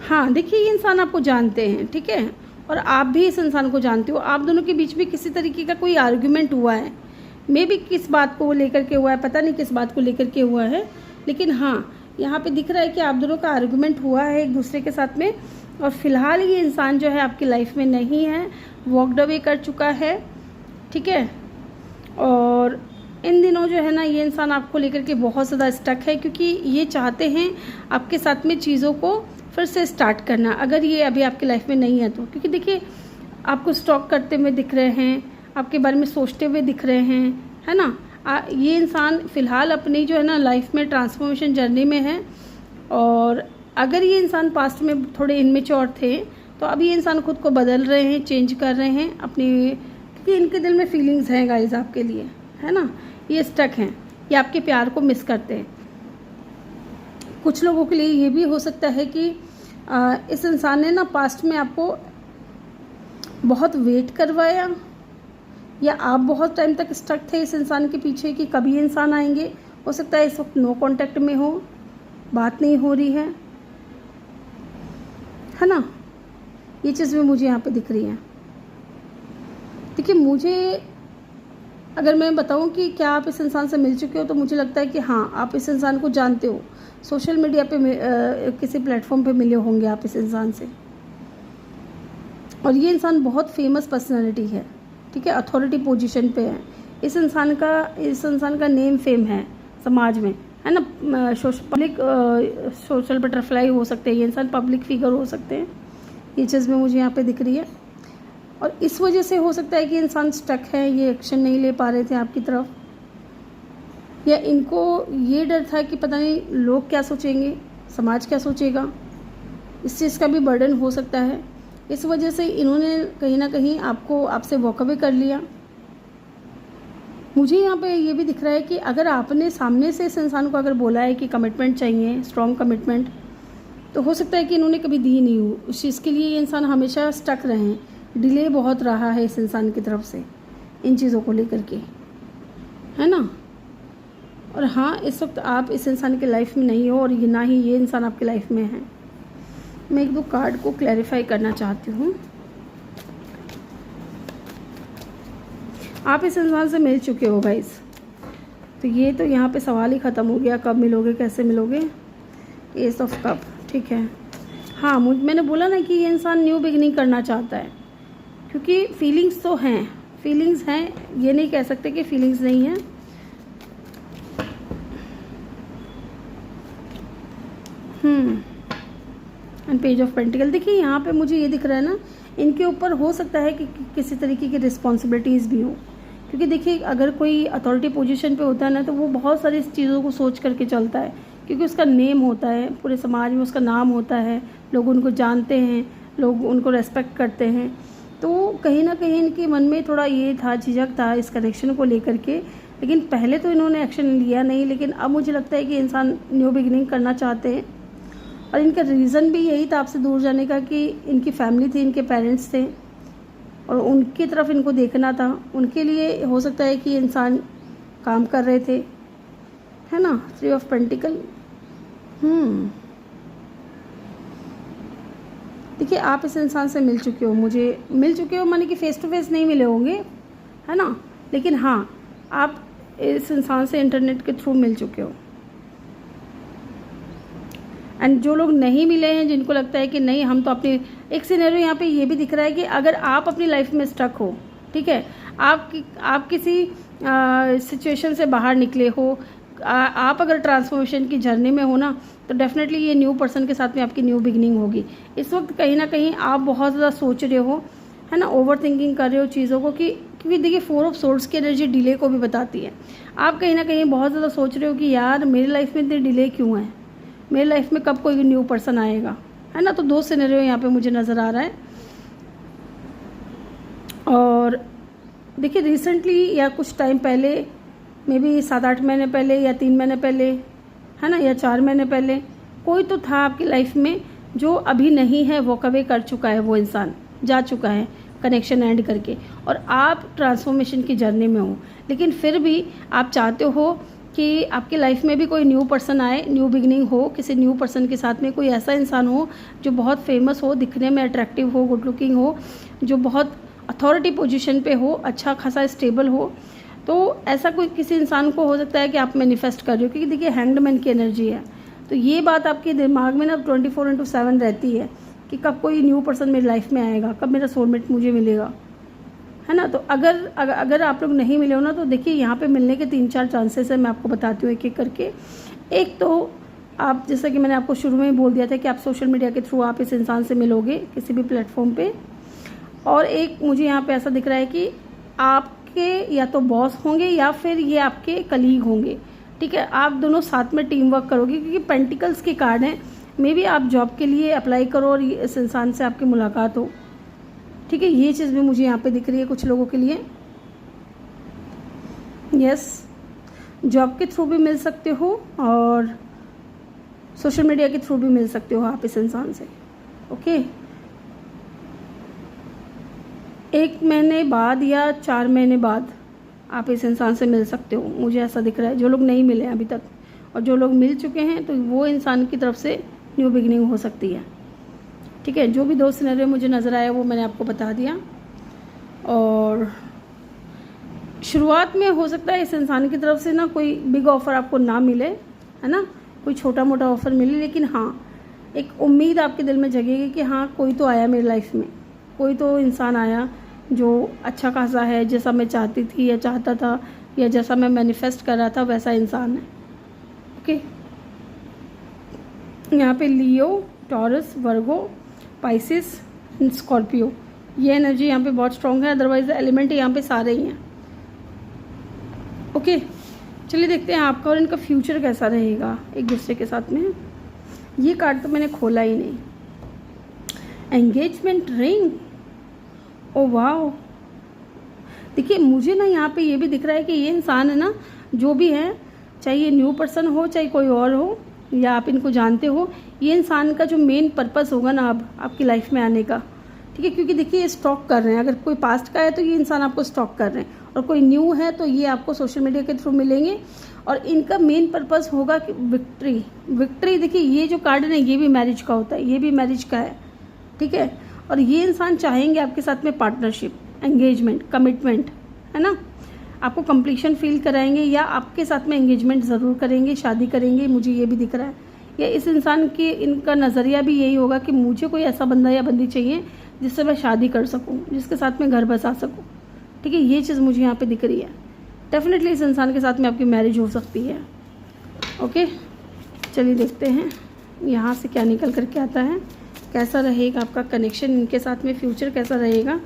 हाँ देखिए ये इंसान आपको जानते हैं, ठीक है, और आप भी इस इंसान को जानते हो, आप दोनों के बीच में किसी तरीके का कोई आर्ग्यूमेंट हुआ है, मे भी किस बात को लेकर के हुआ है, पता नहीं किस बात को लेकर के हुआ है, लेकिन हाँ यहाँ पे दिख रहा है कि आप दोनों का आर्गुमेंट हुआ है एक दूसरे के साथ में, और फिलहाल ये इंसान जो है आपकी लाइफ में नहीं है, वॉकड अवे कर चुका है, ठीक है। और इन दिनों जो है ना ये इंसान आपको लेकर के बहुत ज़्यादा स्टक है, क्योंकि ये चाहते हैं आपके साथ में चीज़ों को फिर से स्टार्ट करना, अगर ये अभी आपकी लाइफ में नहीं है तो। क्योंकि देखिए आपको स्टॉक करते हुए दिख रहे हैं, आपके बारे में सोचते हुए दिख रहे हैं, है ना। ये इंसान फ़िलहाल अपनी जो है ना लाइफ में ट्रांसफॉर्मेशन जर्नी में है, और अगर ये इंसान पास्ट में थोड़े इनमेच्योर थे तो अभी ये इंसान खुद को बदल रहे हैं, चेंज कर रहे हैं अपनी, क्योंकि इनके दिल में फीलिंग्स हैं गाइस आपके लिए, है ना। ये स्टक हैं, ये आपके प्यार को मिस करते हैं। कुछ लोगों के लिए ये भी हो सकता है कि इस इंसान ने ना पास्ट में आपको बहुत वेट करवाया, या आप बहुत टाइम तक स्टक थे इस इंसान के पीछे कि कभी इंसान आएंगे। हो सकता है इस वक्त नो कांटेक्ट में हो, बात नहीं हो रही है ना। ये चीज़ भी मुझे यहाँ पे दिख रही है। देखिए मुझे अगर मैं बताऊँ कि क्या आप इस इंसान से मिल चुके हो, तो मुझे लगता है कि हाँ आप इस इंसान को जानते हो, सोशल मीडिया पे किसी प्लेटफॉर्म पे मिले होंगे आप इस इंसान से। और ये इंसान बहुत फेमस पर्सनालिटी है, ठीक है, अथॉरिटी पोजीशन पे है। इस इंसान का नेम फेम है समाज में, है ना। पब्लिक सोशल बटरफ्लाई हो सकते हैं ये इंसान, पब्लिक फिगर हो सकते हैं। ये चीज़ में मुझे यहाँ पे दिख रही है, और इस वजह से हो सकता है कि इंसान स्टक है, ये एक्शन नहीं ले पा रहे थे आपकी तरफ, या इनको ये डर था कि पता नहीं लोग क्या सोचेंगे, समाज क्या सोचेगा, इस चीज़ का भी बर्डन हो सकता है। इस वजह से इन्होंने कहीं ना कहीं आपसे वॉकअवे कर लिया। मुझे यहाँ पे ये भी दिख रहा है कि अगर आपने सामने से इस इंसान को अगर बोला है कि कमिटमेंट चाहिए, स्ट्रॉन्ग कमिटमेंट, तो हो सकता है कि इन्होंने कभी दी नहीं हो। उस चीज़ के लिए ये इंसान हमेशा स्टक रहे हैं, डिले बहुत रहा है इस इंसान की तरफ से इन चीज़ों को लेकर के, है ना। और हाँ इस वक्त आप इस इंसान की लाइफ में नहीं हो, और ना ही ये इंसान आपकी लाइफ में है। मैं एक दो कार्ड को क्लैरिफाई करना चाहती हूँ। आप इस इंसान से मिल चुके हो गाइस, तो ये तो यहाँ पे सवाल ही ख़त्म हो गया, कब मिलोगे, कैसे मिलोगे। एस ऑफ कप, ठीक है। हाँ मैंने बोला ना कि ये इंसान न्यू बिगिनिंग करना चाहता है, क्योंकि फीलिंग्स तो हैं, फीलिंग्स हैं, ये नहीं कह सकते कि फीलिंग्स नहीं हैं। एंड पेज ऑफ पेंटिकल, देखिए यहाँ पे मुझे ये दिख रहा है ना, इनके ऊपर हो सकता है कि किसी तरीके की रिस्पॉन्सिबिलिटीज़ भी हो, क्योंकि देखिए अगर कोई अथॉरिटी पोजीशन पे होता है ना, तो वो बहुत सारी चीज़ों को सोच करके चलता है, क्योंकि उसका नेम होता है, पूरे समाज में उसका नाम होता है, लोग उनको जानते हैं, लोग उनको रेस्पेक्ट करते हैं। तो कहीं ना कहीं इनके मन में थोड़ा ये था, झिझक था इस कनेक्शन को लेकर के, लेकिन पहले तो इन्होंने एक्शन लिया नहीं, लेकिन अब मुझे लगता है कि इंसान न्यू बिगिनिंग करना चाहते हैं। और इनका रीज़न भी यही था आपसे दूर जाने का, कि इनकी फैमिली थी, इनके पेरेंट्स थे, और उनकी तरफ इनको देखना था। उनके लिए हो सकता है कि इंसान काम कर रहे थे, है ना। 3 ऑफ पेंटिकल। देखिए आप इस इंसान से मिल चुके हो, माने कि फेस टू फेस नहीं मिले होंगे, है ना, लेकिन हाँ आप इस इंसान से इंटरनेट के थ्रू मिल चुके हो। एंड जो लोग नहीं मिले हैं, जिनको लगता है कि नहीं हम तो अपनी, एक सिनेरियो यहाँ पे ये भी दिख रहा है कि अगर आप अपनी लाइफ में स्टक हो, ठीक है, आप किसी सिचुएशन से बाहर निकले हो, आप अगर ट्रांसफॉर्मेशन की जर्नी में हो ना, तो डेफिनेटली ये न्यू पर्सन के साथ में आपकी न्यू बिगिनिंग होगी। इस वक्त कहीं ना कहीं आप बहुत ज़्यादा सोच रहे हो, है ना, ओवर थिंकिंग कर रहे हो चीज़ों को, क्योंकि देखिए 4 ऑफ सोर्ड्स की एनर्जी डिले को भी बताती है। आप कहीं ना कहीं बहुत ज़्यादा सोच रहे हो कि यार मेरी लाइफ में इतनी डिले क्यों है, मेरी लाइफ में कब कोई न्यू पर्सन आएगा, है ना। तो 2 सिनेरियो यहाँ पे मुझे नज़र आ रहा है। और देखिए रिसेंटली या कुछ टाइम पहले, मे बी 7-8 महीने पहले या 3 महीने पहले, है ना, या 4 महीने पहले, कोई तो था आपकी लाइफ में जो अभी नहीं है, वॉकअवे कर चुका है, वो इंसान जा चुका है कनेक्शन एंड करके, और आप ट्रांसफॉर्मेशन की जर्नी में हो। लेकिन फिर भी आप चाहते हो कि आपकी लाइफ में भी कोई न्यू पर्सन आए, न्यू बिगिनिंग हो, किसी न्यू पर्सन के साथ में कोई ऐसा इंसान हो जो बहुत फेमस हो, दिखने में अट्रैक्टिव हो, गुड लुकिंग हो, जो बहुत अथॉरिटी पोजीशन पे हो, अच्छा खासा स्टेबल हो, तो ऐसा कोई किसी इंसान को हो सकता है कि आप मैनिफेस्ट कर रहे हो, क्योंकि देखिए हैंग्ड मैन की एनर्जी है। तो ये बात आपके दिमाग में ना 24/7 रहती है कि कब कोई न्यू पर्सन मेरी लाइफ में आएगा, कब मेरा सोलमेट मुझे मिलेगा, है ना। तो अगर आप लोग नहीं मिले हो ना, तो देखिए यहाँ पे मिलने के 3-4 चांसेस है। मैं आपको बताती हूँ एक एक करके। एक तो आप, जैसा कि मैंने आपको शुरू में ही बोल दिया था कि आप सोशल मीडिया के थ्रू आप इस इंसान से मिलोगे किसी भी प्लेटफॉर्म पे। और एक मुझे यहाँ पे ऐसा दिख रहा है कि आपके या तो बॉस होंगे या फिर ये आपके कलीग होंगे, ठीक है। आप दोनों साथ में टीम वर्क करोगे, क्योंकि पेंटिकल्स के कार्ड हैं। मे बी आप जॉब के लिए अप्लाई करो और इस इंसान से आपकी मुलाकात हो, ठीक है। ये चीज़ भी मुझे यहाँ पे दिख रही है कुछ लोगों के लिए। यस, जॉब के थ्रू भी मिल सकते हो और सोशल मीडिया के थ्रू भी मिल सकते हो आप इस इंसान से, ओके। 1 महीने बाद या 4 महीने बाद आप इस इंसान से मिल सकते हो, मुझे ऐसा दिख रहा है। जो लोग नहीं मिले अभी तक और जो लोग मिल चुके हैं, तो वो इंसान की तरफ से न्यू बिगिनिंग हो सकती है, ठीक है। जो भी 2 सिनेरियो मुझे नज़र आया वो मैंने आपको बता दिया। और शुरुआत में हो सकता है इस इंसान की तरफ से ना कोई बिग ऑफ़र आपको ना मिले, है ना, कोई छोटा मोटा ऑफ़र मिले, लेकिन हाँ, एक उम्मीद आपके दिल में जगेगी कि हाँ, कोई तो आया मेरी लाइफ में, कोई तो इंसान आया जो अच्छा खासा है, जैसा मैं चाहती थी या चाहता था, या जैसा मैं मैनिफेस्ट कर रहा था वैसा इंसान है, ओके। यहाँ पे लियो, टॉरस, वर्गो, पाइसिस, स्कॉर्पियो, ये एनर्जी यहाँ पे बहुत स्ट्रॉन्ग है। अदरवाइज एलिमेंट यहाँ पे सारे ही हैं, ओके। चलिए देखते हैं आपका और इनका फ्यूचर कैसा रहेगा एक दूसरे के साथ में। ये कार्ड तो मैंने खोला ही नहीं। Engagement ring, oh wow. देखिए मुझे ना यहाँ पे ये भी दिख रहा है कि ये इंसान है ना, जो भी है, चाहे ये न्यू पर्सन हो चाहे कोई और हो या आप इनको जानते हो, ये इंसान का जो मेन पर्पस होगा ना अब आपकी लाइफ में आने का, ठीक है। क्योंकि देखिए ये स्टॉक कर रहे हैं, अगर कोई पास्ट का है तो ये इंसान आपको स्टॉक कर रहे हैं, और कोई न्यू है तो ये आपको सोशल मीडिया के थ्रू मिलेंगे। और इनका मेन पर्पस होगा कि विक्ट्री। देखिए ये जो कार्ड है ना, ये भी मैरिज का होता है, ये भी मैरिज का है, ठीक है। और ये इंसान चाहेंगे आपके साथ में पार्टनरशिप, एंगेजमेंट, कमिटमेंट, है ना। आपको कंप्लीशन फील कराएंगे या आपके साथ में एंगेजमेंट ज़रूर करेंगे, शादी करेंगे, मुझे ये भी दिख रहा है। या इस इंसान के, इनका नज़रिया भी यही होगा कि मुझे कोई ऐसा बंदा या बंदी चाहिए जिससे मैं शादी कर सकूं, जिसके साथ में घर बसा सकूं, ठीक है। ये चीज़ मुझे यहाँ पे दिख रही है। डेफिनेटली इस इंसान के साथ में आपकी मैरिज हो सकती है, ओके। चलिए देखते हैं यहाँ से क्या निकल करके आता है, कैसा रहेगा आपका कनेक्शन इनके साथ में, फ्यूचर कैसा रहेगा।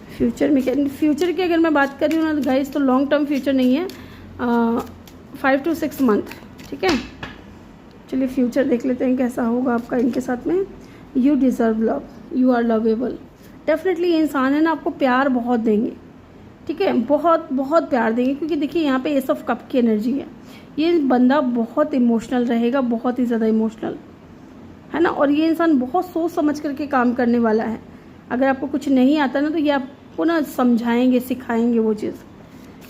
फ्यूचर में क्या, फ्यूचर की अगर मैं बात कर रही हूँ ना गाइस, तो लॉन्ग टर्म फ्यूचर नहीं है, 5 to 6 मंथ, ठीक है। चलिए फ्यूचर देख लेते हैं कैसा होगा आपका इनके साथ में। You deserve love, you are lovable. Definitely ये इंसान है ना आपको प्यार बहुत देंगे, ठीक है, बहुत बहुत प्यार देंगे। क्योंकि देखिए यहाँ पे एस ऑफ कप की एनर्जी है। ये बंदा बहुत इमोशनल रहेगा, बहुत ही ज़्यादा इमोशनल, है ना। और ये इंसान बहुत सोच समझ करके काम करने वाला है। अगर आपको कुछ नहीं आता ना, तो ये आपको ना समझाएंगे, सिखाएंगे वो चीज़,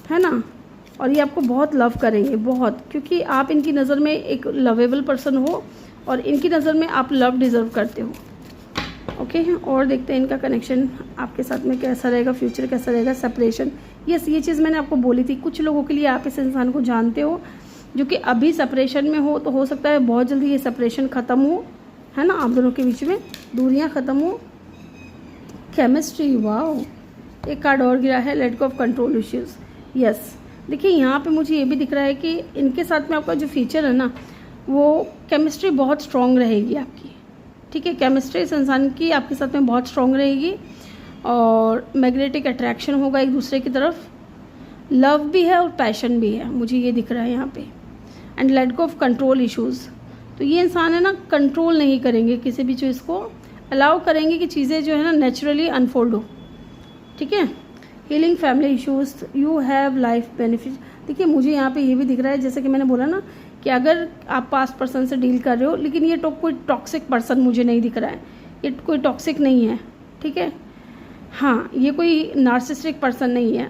है ना। और ये आपको बहुत लव करेंगे, बहुत, क्योंकि आप इनकी नज़र में एक लवेबल पर्सन हो और इनकी नज़र में आप लव डिज़र्व करते हो, ओके। और देखते हैं इनका कनेक्शन आपके साथ में कैसा रहेगा, फ्यूचर कैसा रहेगा। सेपरेशन, यस, ये चीज़ मैंने आपको बोली थी। कुछ लोगों के लिए आप इस इंसान को जानते हो जो कि अभी सेपरेशन में हो, तो हो सकता है बहुत जल्दी ये सेपरेशन ख़त्म हो, है ना। आप दोनों के बीच में दूरियां ख़त्म हो। Chemistry, wow. एक कार्ड और गिरा है, let go of control issues, yes. देखिए यहाँ पे मुझे ये भी दिख रहा है कि इनके साथ में आपका जो फ्यूचर है ना, वो केमिस्ट्री बहुत स्ट्रॉन्ग रहेगी आपकी, ठीक है। केमिस्ट्री इस इंसान की आपके साथ में बहुत स्ट्रॉन्ग रहेगी और मैग्नेटिक अट्रैक्शन होगा एक दूसरे की तरफ। लव भी है और पैशन भी है, मुझे ये दिख रहा है यहाँ पे। And let go of control issues, तो ये इंसान है ना कंट्रोल नहीं करेंगे किसी भी चीज़ को, अलाउ करेंगे कि चीज़ें जो है ना नेचुरली अनफोल्ड हो, ठीक है। Healing family issues, you have life benefit. देखिए मुझे यहाँ पे ये भी दिख रहा है, जैसे कि मैंने बोला ना कि अगर आप पास्ट पर्सन से डील कर रहे हो, लेकिन ये कोई टॉक्सिक पर्सन मुझे नहीं दिख रहा है, ये कोई टॉक्सिक नहीं है, ठीक है। हाँ, ये कोई नार्सिसिस्टिक पर्सन नहीं है।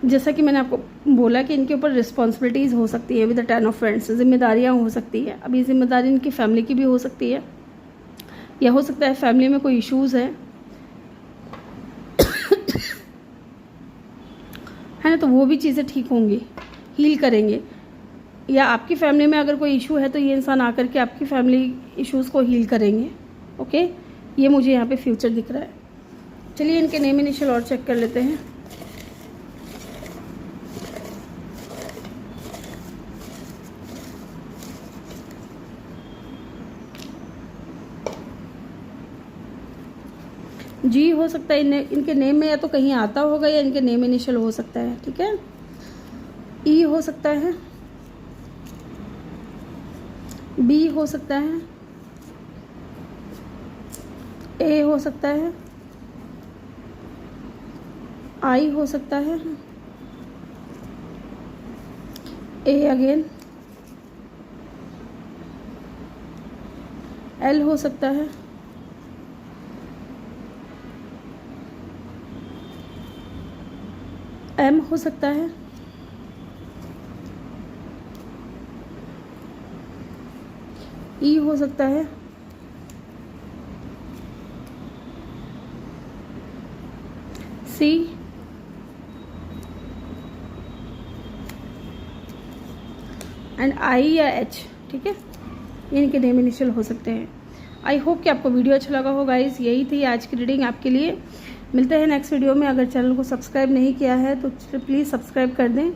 जैसा कि मैंने आपको बोला कि इनके ऊपर रिस्पॉन्सिबिलिटीज़ हो सकती है विद द 10 ऑफ फ्रेंड्स, जिम्मेदारियाँ हो सकती है। अब ये जिम्मेदारी इनकी फैमिली की भी हो सकती है, या हो सकता है फैमिली में कोई इश्यूज़ है। है ना, तो वो भी चीज़ें ठीक होंगी, हील करेंगे। या आपकी फैमिली में अगर कोई इशू है तो ये इंसान आकर के आपकी फैमिली इश्यूज़ को हील करेंगे। ओके, ये मुझे यहाँ पे फ्यूचर दिख रहा है। चलिए इनके नेम इनिशियल और चेक कर लेते हैं। जी हो सकता है इनके नेम में या तो कहीं आता होगा या इनके नेम इनिशियल हो सकता है। ठीक है, ई हो सकता है, बी हो सकता है, ए हो सकता है, आई हो सकता है, ए अगेन, एल हो सकता है, एम हो सकता है, ई हो सकता है, सी, एंड आई या एच। ठीक है, ये इनके नेम इनिशियल हो सकते हैं। आई होप कि आपको वीडियो अच्छा लगा हो गाइस। यही थी आज की रीडिंग आपके लिए। मिलते हैं नेक्स्ट वीडियो में। अगर चैनल को सब्सक्राइब नहीं किया है तो प्लीज़ सब्सक्राइब कर दें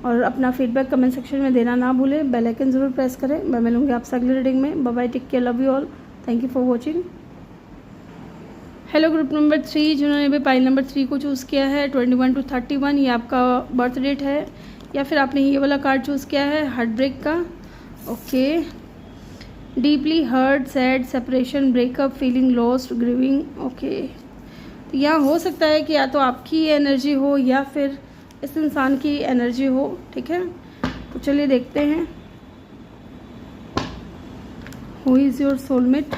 और अपना फीडबैक कमेंट सेक्शन में देना ना भूलें। बेल आइकन ज़रूर प्रेस करें। मैं मिलूंगी आपसे अगली रीडिंग में। Bye bye, take care, love you all, thank you for watching. Hello group number 3, जिन्होंने भी पाइल नंबर 3 को चूज़ किया है, 21 to 31 ये आपका बर्थ डेट है, या फिर आपने ये वाला कार्ड चूज़ किया है हार्ट ब्रेक का। Okay, deeply hurt, sad, separation, breakup, feeling lost, grieving. Okay, तो यहाँ हो सकता है कि या तो आपकी एनर्जी हो या फिर इस इंसान की एनर्जी हो। ठीक है, तो चलिए देखते हैं who is your soulmate.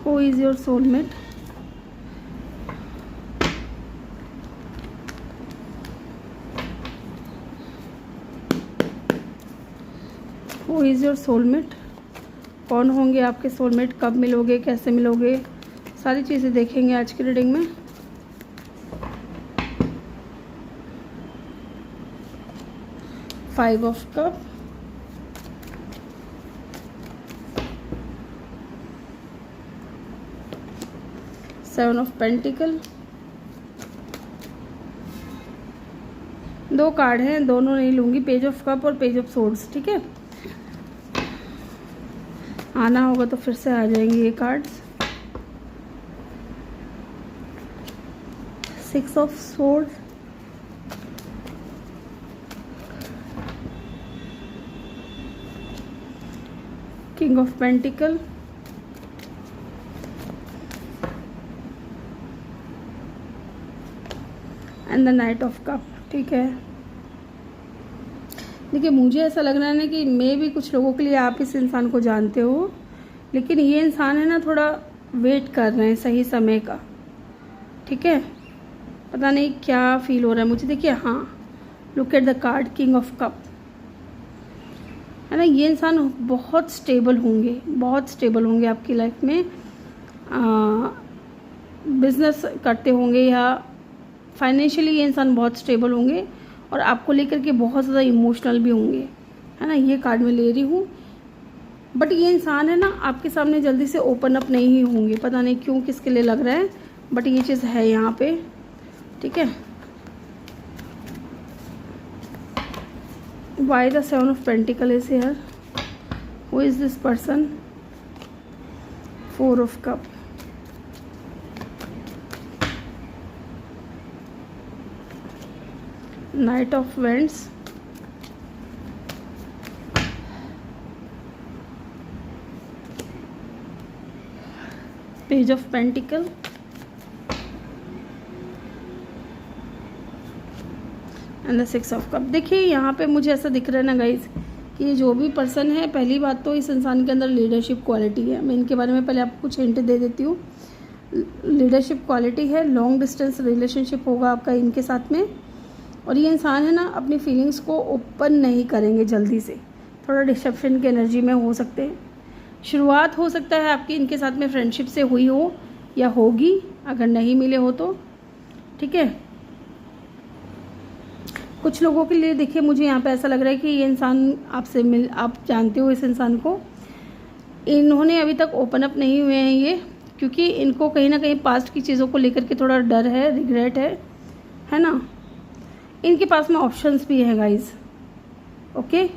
Who is your soulmate? Who is your soulmate? कौन होंगे आपके सोलमेट, कब मिलोगे, कैसे मिलोगे, सारी चीज़ें देखेंगे आज की रीडिंग में। Five of cup, seven of pentacle. दो कार्ड हैं, दोनों नहीं लूंगी, पेज ऑफ कप और पेज ऑफ सोर्ड्स। ठीक है, आना होगा तो फिर से आ जाएंगे ये cards. Six of sword, king of pentacle, and the night of cup. ठीक है, देखिए मुझे ऐसा लग रहा है ना कि मैं भी कुछ लोगों के लिए आप इस इंसान को जानते हो, लेकिन ये इंसान है ना थोड़ा वेट कर रहे हैं सही समय का। ठीक है, पता नहीं क्या फील हो रहा है मुझे। देखिए हाँ, look at the card king of cup, है ना, ये इंसान बहुत स्टेबल होंगे, बहुत स्टेबल होंगे आपकी लाइफ में। बिजनेस करते होंगे या फाइनेंशियली ये इंसान बहुत स्टेबल होंगे और आपको लेकर के बहुत ज़्यादा इमोशनल भी होंगे, है ना, ये कार्ड मैं ले रही हूँ। बट ये इंसान है ना आपके सामने जल्दी से ओपन अप नहीं होंगे, पता नहीं क्यों, किसके लिए लग रहा है, बट ये चीज़ है यहाँ पे। ठीक है, why the seven of pentacle is here, who is this person, four of cup, night of vents, page of pentacle, and the six of cup. देखिए यहाँ पे मुझे ऐसा दिख रहा है ना गाइज कि ये जो भी पर्सन है, पहली बात तो इस इंसान के अंदर लीडरशिप क्वालिटी है। मैं इनके बारे में पहले आपको कुछ हिंट दे देती हूँ। लीडरशिप क्वालिटी है, लॉन्ग डिस्टेंस रिलेशनशिप होगा आपका इनके साथ में, और ये इंसान है ना अपनी फीलिंग्स को ओपन नहीं करेंगे जल्दी से, थोड़ा डिसेप्शन की एनर्जी में हो सकते हैं। शुरुआत हो सकता है आपकी इनके साथ में फ्रेंडशिप से हुई हो या होगी, अगर नहीं मिले हो तो, ठीक है। कुछ लोगों के लिए देखिए मुझे यहाँ पे ऐसा लग रहा है कि ये इंसान आपसे आप जानते हो इस इंसान को, इन्होंने अभी तक ओपन अप नहीं हुए हैं ये, क्योंकि इनको कहीं ना कहीं पास्ट की चीज़ों को लेकर के थोड़ा डर है, रिग्रेट है ना। इनके पास में ऑप्शंस भी है गाइज, ओके।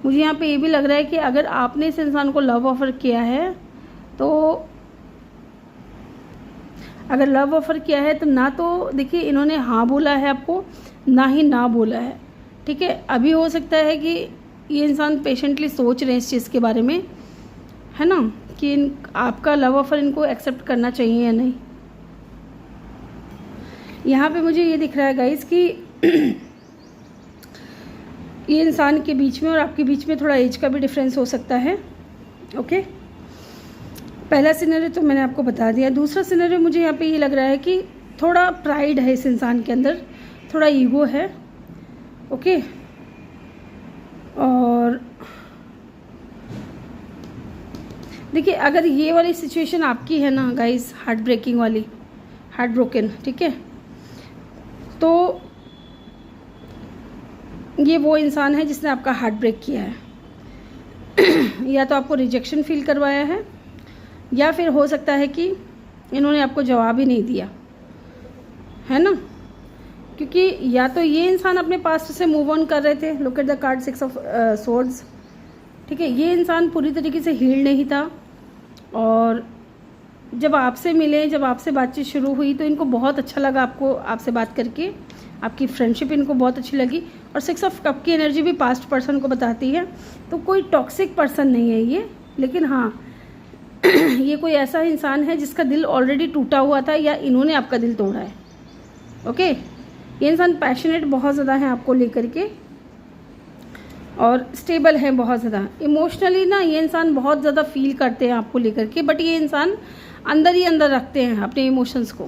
मुझे यहाँ पे ये भी लग रहा है कि अगर आपने इस इंसान को लव ऑफ़र किया है तो, अगर लव ऑफ़र किया है तो ना तो देखिए इन्होंने हाँ बोला है आपको, ना ही ना बोला है, ठीक है। अभी हो सकता है कि ये इंसान पेशेंटली सोच रहे हैं इस चीज़ के बारे में, है ना, कि आपका लव ऑफ़र इनको एक्सेप्ट करना चाहिए या नहीं। यहाँ पे मुझे ये दिख रहा है गाइस कि ये इंसान के बीच में और आपके बीच में थोड़ा एज का भी डिफरेंस हो सकता है, ओके। पहला सिनेरियो तो मैंने आपको बता दिया। दूसरा सिनेरियो मुझे यहाँ पे ये लग रहा है कि थोड़ा प्राइड है इस इंसान के अंदर, थोड़ा ईगो है, ओके। और देखिए अगर ये वाली सिचुएशन आपकी है ना गाइस, हार्ट ब्रेकिंग वाली, हार्ट ब्रोकन, ठीक है, तो ये वो इंसान है जिसने आपका हार्ट ब्रेक किया है या तो आपको रिजेक्शन फील करवाया है, या फिर हो सकता है कि इन्होंने आपको जवाब ही नहीं दिया, है ना। क्योंकि या तो ये इंसान अपने पास्ट से मूव ऑन कर रहे थे, look at the card 6 of swords, ठीक है। ये इंसान पूरी तरीके से हील नहीं था, और जब आपसे मिले, जब आपसे बातचीत शुरू हुई तो इनको बहुत अच्छा लगा, आपको आपसे बात करके आपकी फ्रेंडशिप इनको बहुत अच्छी लगी। और 6 ऑफ कप की एनर्जी भी पास्ट पर्सन को बताती है, तो कोई टॉक्सिक पर्सन नहीं है ये, लेकिन हाँ ये कोई ऐसा इंसान है जिसका दिल ऑलरेडी टूटा हुआ था, या इन्होंने आपका दिल तोड़ा है, ओके। ये इंसान पैशनेट बहुत ज़्यादा है आपको लेकर के, और स्टेबल है बहुत ज़्यादा इमोशनली ना। ये इंसान बहुत ज़्यादा फील करते हैं आपको लेकर के, बट ये इंसान अंदर ही अंदर रखते हैं अपने इमोशंस को,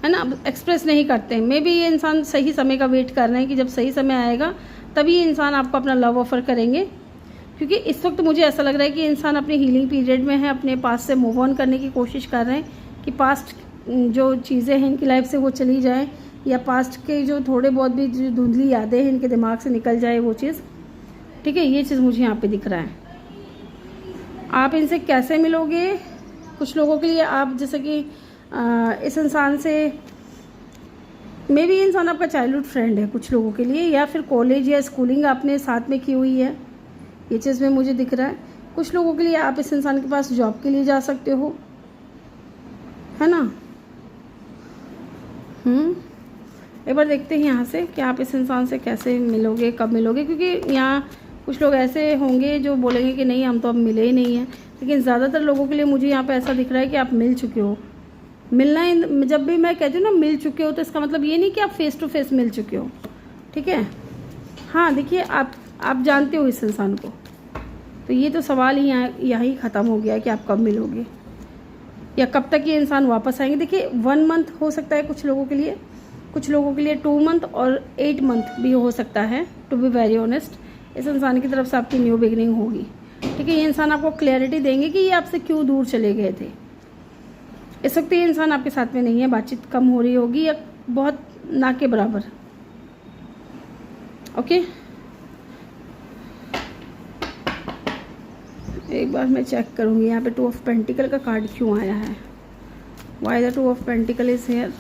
है ना, एक्सप्रेस नहीं करते हैं। मे बी ये इंसान सही समय का वेट कर रहे हैं कि जब सही समय आएगा तभी ये इंसान आपको अपना लव ऑफ़र करेंगे, क्योंकि इस वक्त मुझे ऐसा लग रहा है कि इंसान अपने हीलिंग पीरियड में है, अपने पास्ट से मूव ऑन करने की कोशिश कर रहे हैं कि पास्ट जो चीज़ें हैं इनकी लाइफ से वो चली जाए, या पास्ट के जो थोड़े बहुत भी जो धुंधली यादें हैं इनके दिमाग से निकल जाए वो चीज़, ठीक है। ये चीज़ मुझे यहाँ पे दिख रहा है। आप इनसे कैसे मिलोगे? कुछ लोगों के लिए आप जैसे कि इस इंसान से मे बी इंसान आपका चाइल्डहुड फ्रेंड है कुछ लोगों के लिए, या फिर कॉलेज या स्कूलिंग आपने साथ में की हुई है, ये चीज़ में मुझे दिख रहा है। कुछ लोगों के लिए आप इस इंसान के पास जॉब के लिए जा सकते हो, है ना। एक बार देखते हैं यहाँ से कि आप इस इंसान से कैसे मिलोगे, कब मिलोगे, क्योंकि यहाँ कुछ लोग ऐसे होंगे जो बोलेंगे कि नहीं हम तो अब मिले ही नहीं हैं, लेकिन ज़्यादातर लोगों के लिए मुझे यहाँ पे ऐसा दिख रहा है कि आप मिल चुके हो। मिलना, जब भी मैं कहती हूँ ना मिल चुके हो, तो इसका मतलब ये नहीं कि आप फेस टू फेस मिल चुके हो, ठीक है। हाँ देखिए आप जानते हो इस इंसान को, तो ये तो सवाल ही यहाँ ख़त्म हो गया कि आप कब मिलोगे या कब तक ये इंसान वापस आएंगे। देखिए 1 मंथ हो सकता है कुछ लोगों के लिए, कुछ लोगों के लिए 2 मंथ और 8 मंथ भी हो सकता है। टू बी वेरी ऑनेस्ट, इस इंसान की तरफ से आपकी न्यू बिगिनिंग होगी, ठीक है। ये इंसान आपको क्लैरिटी देंगे कि ये आपसे क्यों दूर चले गए थे। इस वक्त ये इंसान आपके साथ में नहीं है, बातचीत कम हो रही होगी या बहुत ना के बराबर, ओके। एक बार मैं चेक करूँगी यहाँ पे 2 ऑफ पेंटिकल का कार्ड क्यों आया है, why the 2 of pentacle is here.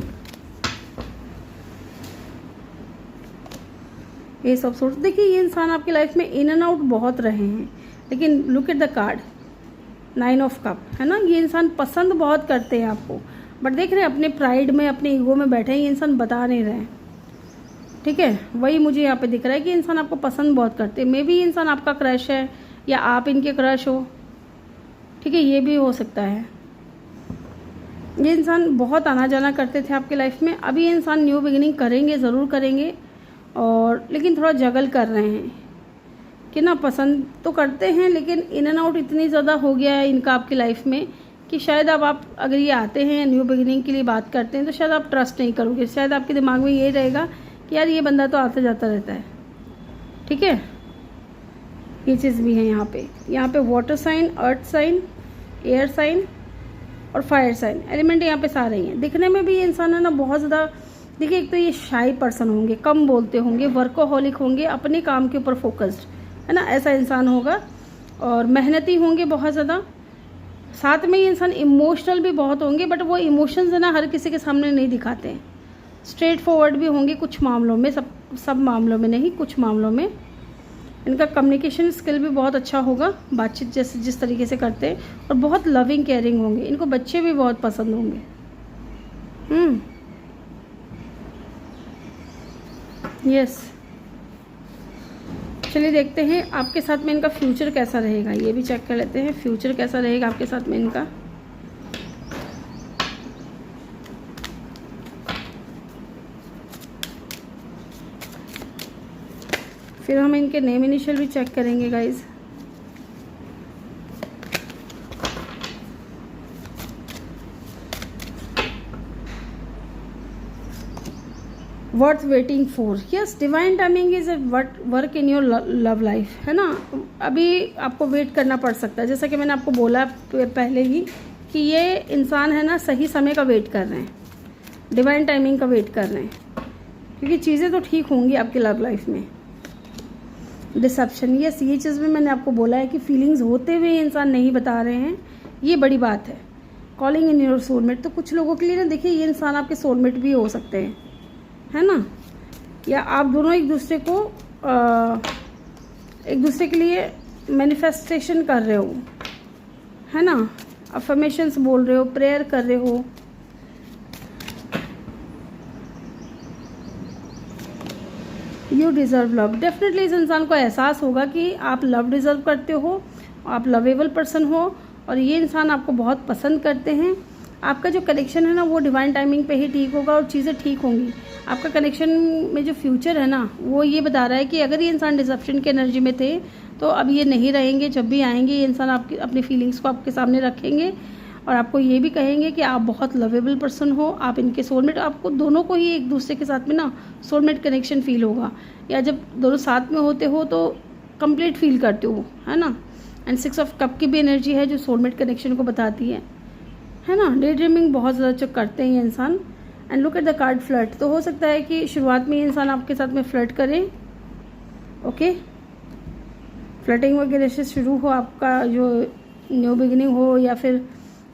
ये सब सोच, देखिए ये इंसान आपकी लाइफ में इन एंड आउट बहुत रहे हैं, लेकिन look at the card 9 of cup, है ना। ये इंसान पसंद बहुत करते हैं आपको, बट देख रहे हैं अपने प्राइड में, अपने ईगो में बैठे हैं, ये इंसान बता नहीं रहे, ठीक है। वही मुझे यहाँ पे दिख रहा है कि इंसान आपको पसंद बहुत करते हैं। मे बी ये इंसान आपका क्रश है या आप इनके क्रश हो, ठीक है, ये भी हो सकता है। ये इंसान बहुत आना जाना करते थे आपके लाइफ में, अभी ये इंसान न्यू बिगिनिंग करेंगे, ज़रूर करेंगे, और लेकिन थोड़ा जगल कर रहे हैं कि ना, पसंद तो करते हैं लेकिन इन एंड आउट इतनी ज़्यादा हो गया है इनका आपकी लाइफ में कि शायद अब आप अगर ये आते हैं न्यू बिगिनिंग के लिए बात करते हैं तो शायद आप ट्रस्ट नहीं करोगे। शायद आपके दिमाग में ये रहेगा कि यार ये बंदा तो आता जाता रहता है, ठीक है। ये चीज़ भी है यहाँ पे water sign, earth sign, air sign और फायर साइन एलिमेंट यहाँ पे सारे ही हैं। दिखने में भी ये इंसान है ना बहुत ज़्यादा, देखिए एक तो ये शाई पर्सन होंगे, कम बोलते होंगे, वर्कोहॉलिक होंगे, अपने काम के ऊपर फोकस्ड है ना, ऐसा इंसान होगा। और मेहनती होंगे बहुत ज़्यादा। साथ में ये इंसान इमोशनल भी बहुत होंगे, बट वो इमोशंस है ना हर किसी के सामने नहीं दिखाते हैं। स्ट्रेट फॉरवर्ड भी होंगे कुछ मामलों में, सब मामलों में नहीं, कुछ मामलों में। इनका कम्युनिकेशन स्किल भी बहुत अच्छा होगा, बातचीत जैसे जिस तरीके से करते हैं, और बहुत लविंग केयरिंग होंगे। इनको बच्चे भी बहुत पसंद होंगे। यस, चलिए देखते हैं आपके साथ में इनका फ्यूचर कैसा रहेगा। ये भी चेक कर लेते हैं फ्यूचर कैसा रहेगा आपके साथ में इनका। फिर हम इनके नेम इनिशियल भी चेक करेंगे guys. Worth waiting for, yes divine timing is a work in your love life, है ना। अभी आपको वेट करना पड़ सकता है, जैसा कि मैंने आपको बोला पहले ही कि ये इंसान है ना सही समय का वेट कर रहे हैं, डिवाइन टाइमिंग का वेट कर रहे हैं, क्योंकि चीज़ें तो ठीक होंगी आपकी लव लाइफ में। डिसेप्शन, यस ये चीज़ भी मैंने आपको बोला है कि फीलिंग्स होते हुए इंसान नहीं बता रहे हैं, ये बड़ी बात है। कॉलिंग इन योर सोलमेट, तो कुछ लोगों के लिए ना देखिए ये इंसान आपके सोलमेट भी हो सकते हैं, है ना, या आप दोनों एक दूसरे के लिए मैनिफेस्टेशन कर रहे हो, है ना, अफर्मेशंस बोल रहे हो, प्रेयर कर रहे हो। यू डिज़र्व लव, डेफिनेटली इस इंसान को एहसास होगा कि आप लव डिज़र्व करते हो, आप लवेबल पर्सन हो, और ये इंसान आपको बहुत पसंद करते हैं। आपका जो कनेक्शन है ना वो डिवाइन टाइमिंग पे ही ठीक होगा और चीज़ें ठीक होंगी। आपका कनेक्शन में जो फ्यूचर है ना वो ये बता रहा है कि अगर ये इंसान डिसेप्शन की एनर्जी में थे तो अब ये नहीं रहेंगे। जब भी आएंगे ये इंसान आपकी अपनी फीलिंग्स को आपके सामने रखेंगे और आपको ये भी कहेंगे कि आप बहुत लवेबल पर्सन हो, आप इनके सोलमेट, आपको दोनों को ही एक दूसरे के साथ में ना सोलमेट कनेक्शन फील होगा, या जब दोनों साथ में होते हो तो कंप्लीट फील करते हो, है ना। एंड 6 ऑफ कप की भी एनर्जी है जो सोलमेट कनेक्शन को बताती है ना। डे ड्रीमिंग बहुत ज़्यादा जो करते हैं ये इंसान। And look at the card flirt, तो हो सकता है कि शुरुआत में ये इंसान आपके साथ में फ्लर्ट करे, ओके, फ्लर्टिंग वगैरह से शुरू हो आपका जो न्यू बिगिनिंग हो, या फिर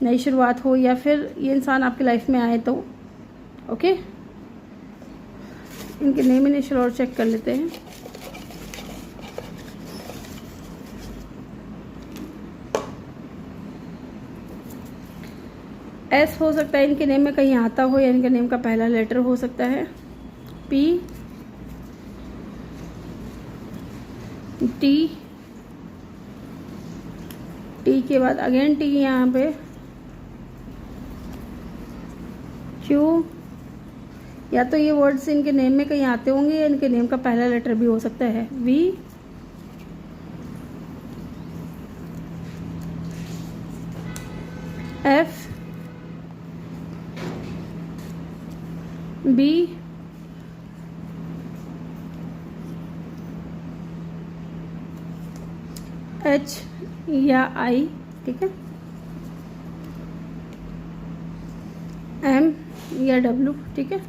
नई शुरुआत हो, या फिर ये इंसान आपकी लाइफ में आए तो ओके। इनके नेम इनिशियल और चेक कर लेते हैं। एस हो सकता है इनके नेम में कहीं आता हो, या इनके नेम का पहला लेटर हो सकता है। पी, टी, टी के बाद अगेन टी यहाँ पे, क्यू, या तो ये वर्ड्स इनके नेम में कहीं आते होंगे या इनके नेम का पहला लेटर भी हो सकता है। वी, एफ, बी, एच या आई, ठीक है, एम या डब्ल्यू, ठीक है,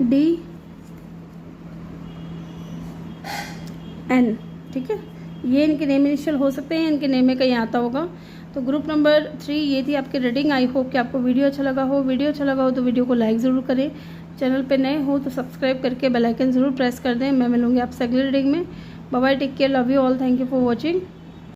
डी, एन, ठीक है। ये इनके नेम इनिशियल हो सकते हैं, इनके नेम में कहीं आता होगा। तो ग्रुप नंबर 3 ये थी आपकी रीडिंग। आई होप कि आपको वीडियो अच्छा लगा हो। वीडियो अच्छा लगा हो तो वीडियो को लाइक ज़रूर करें। चैनल पे नए हो तो सब्सक्राइब करके बेल आइकन ज़रूर प्रेस कर दें। मैं मिलूंगी आपसे अगली रीडिंग में। Bye bye, take care, love you all, thank you for watching.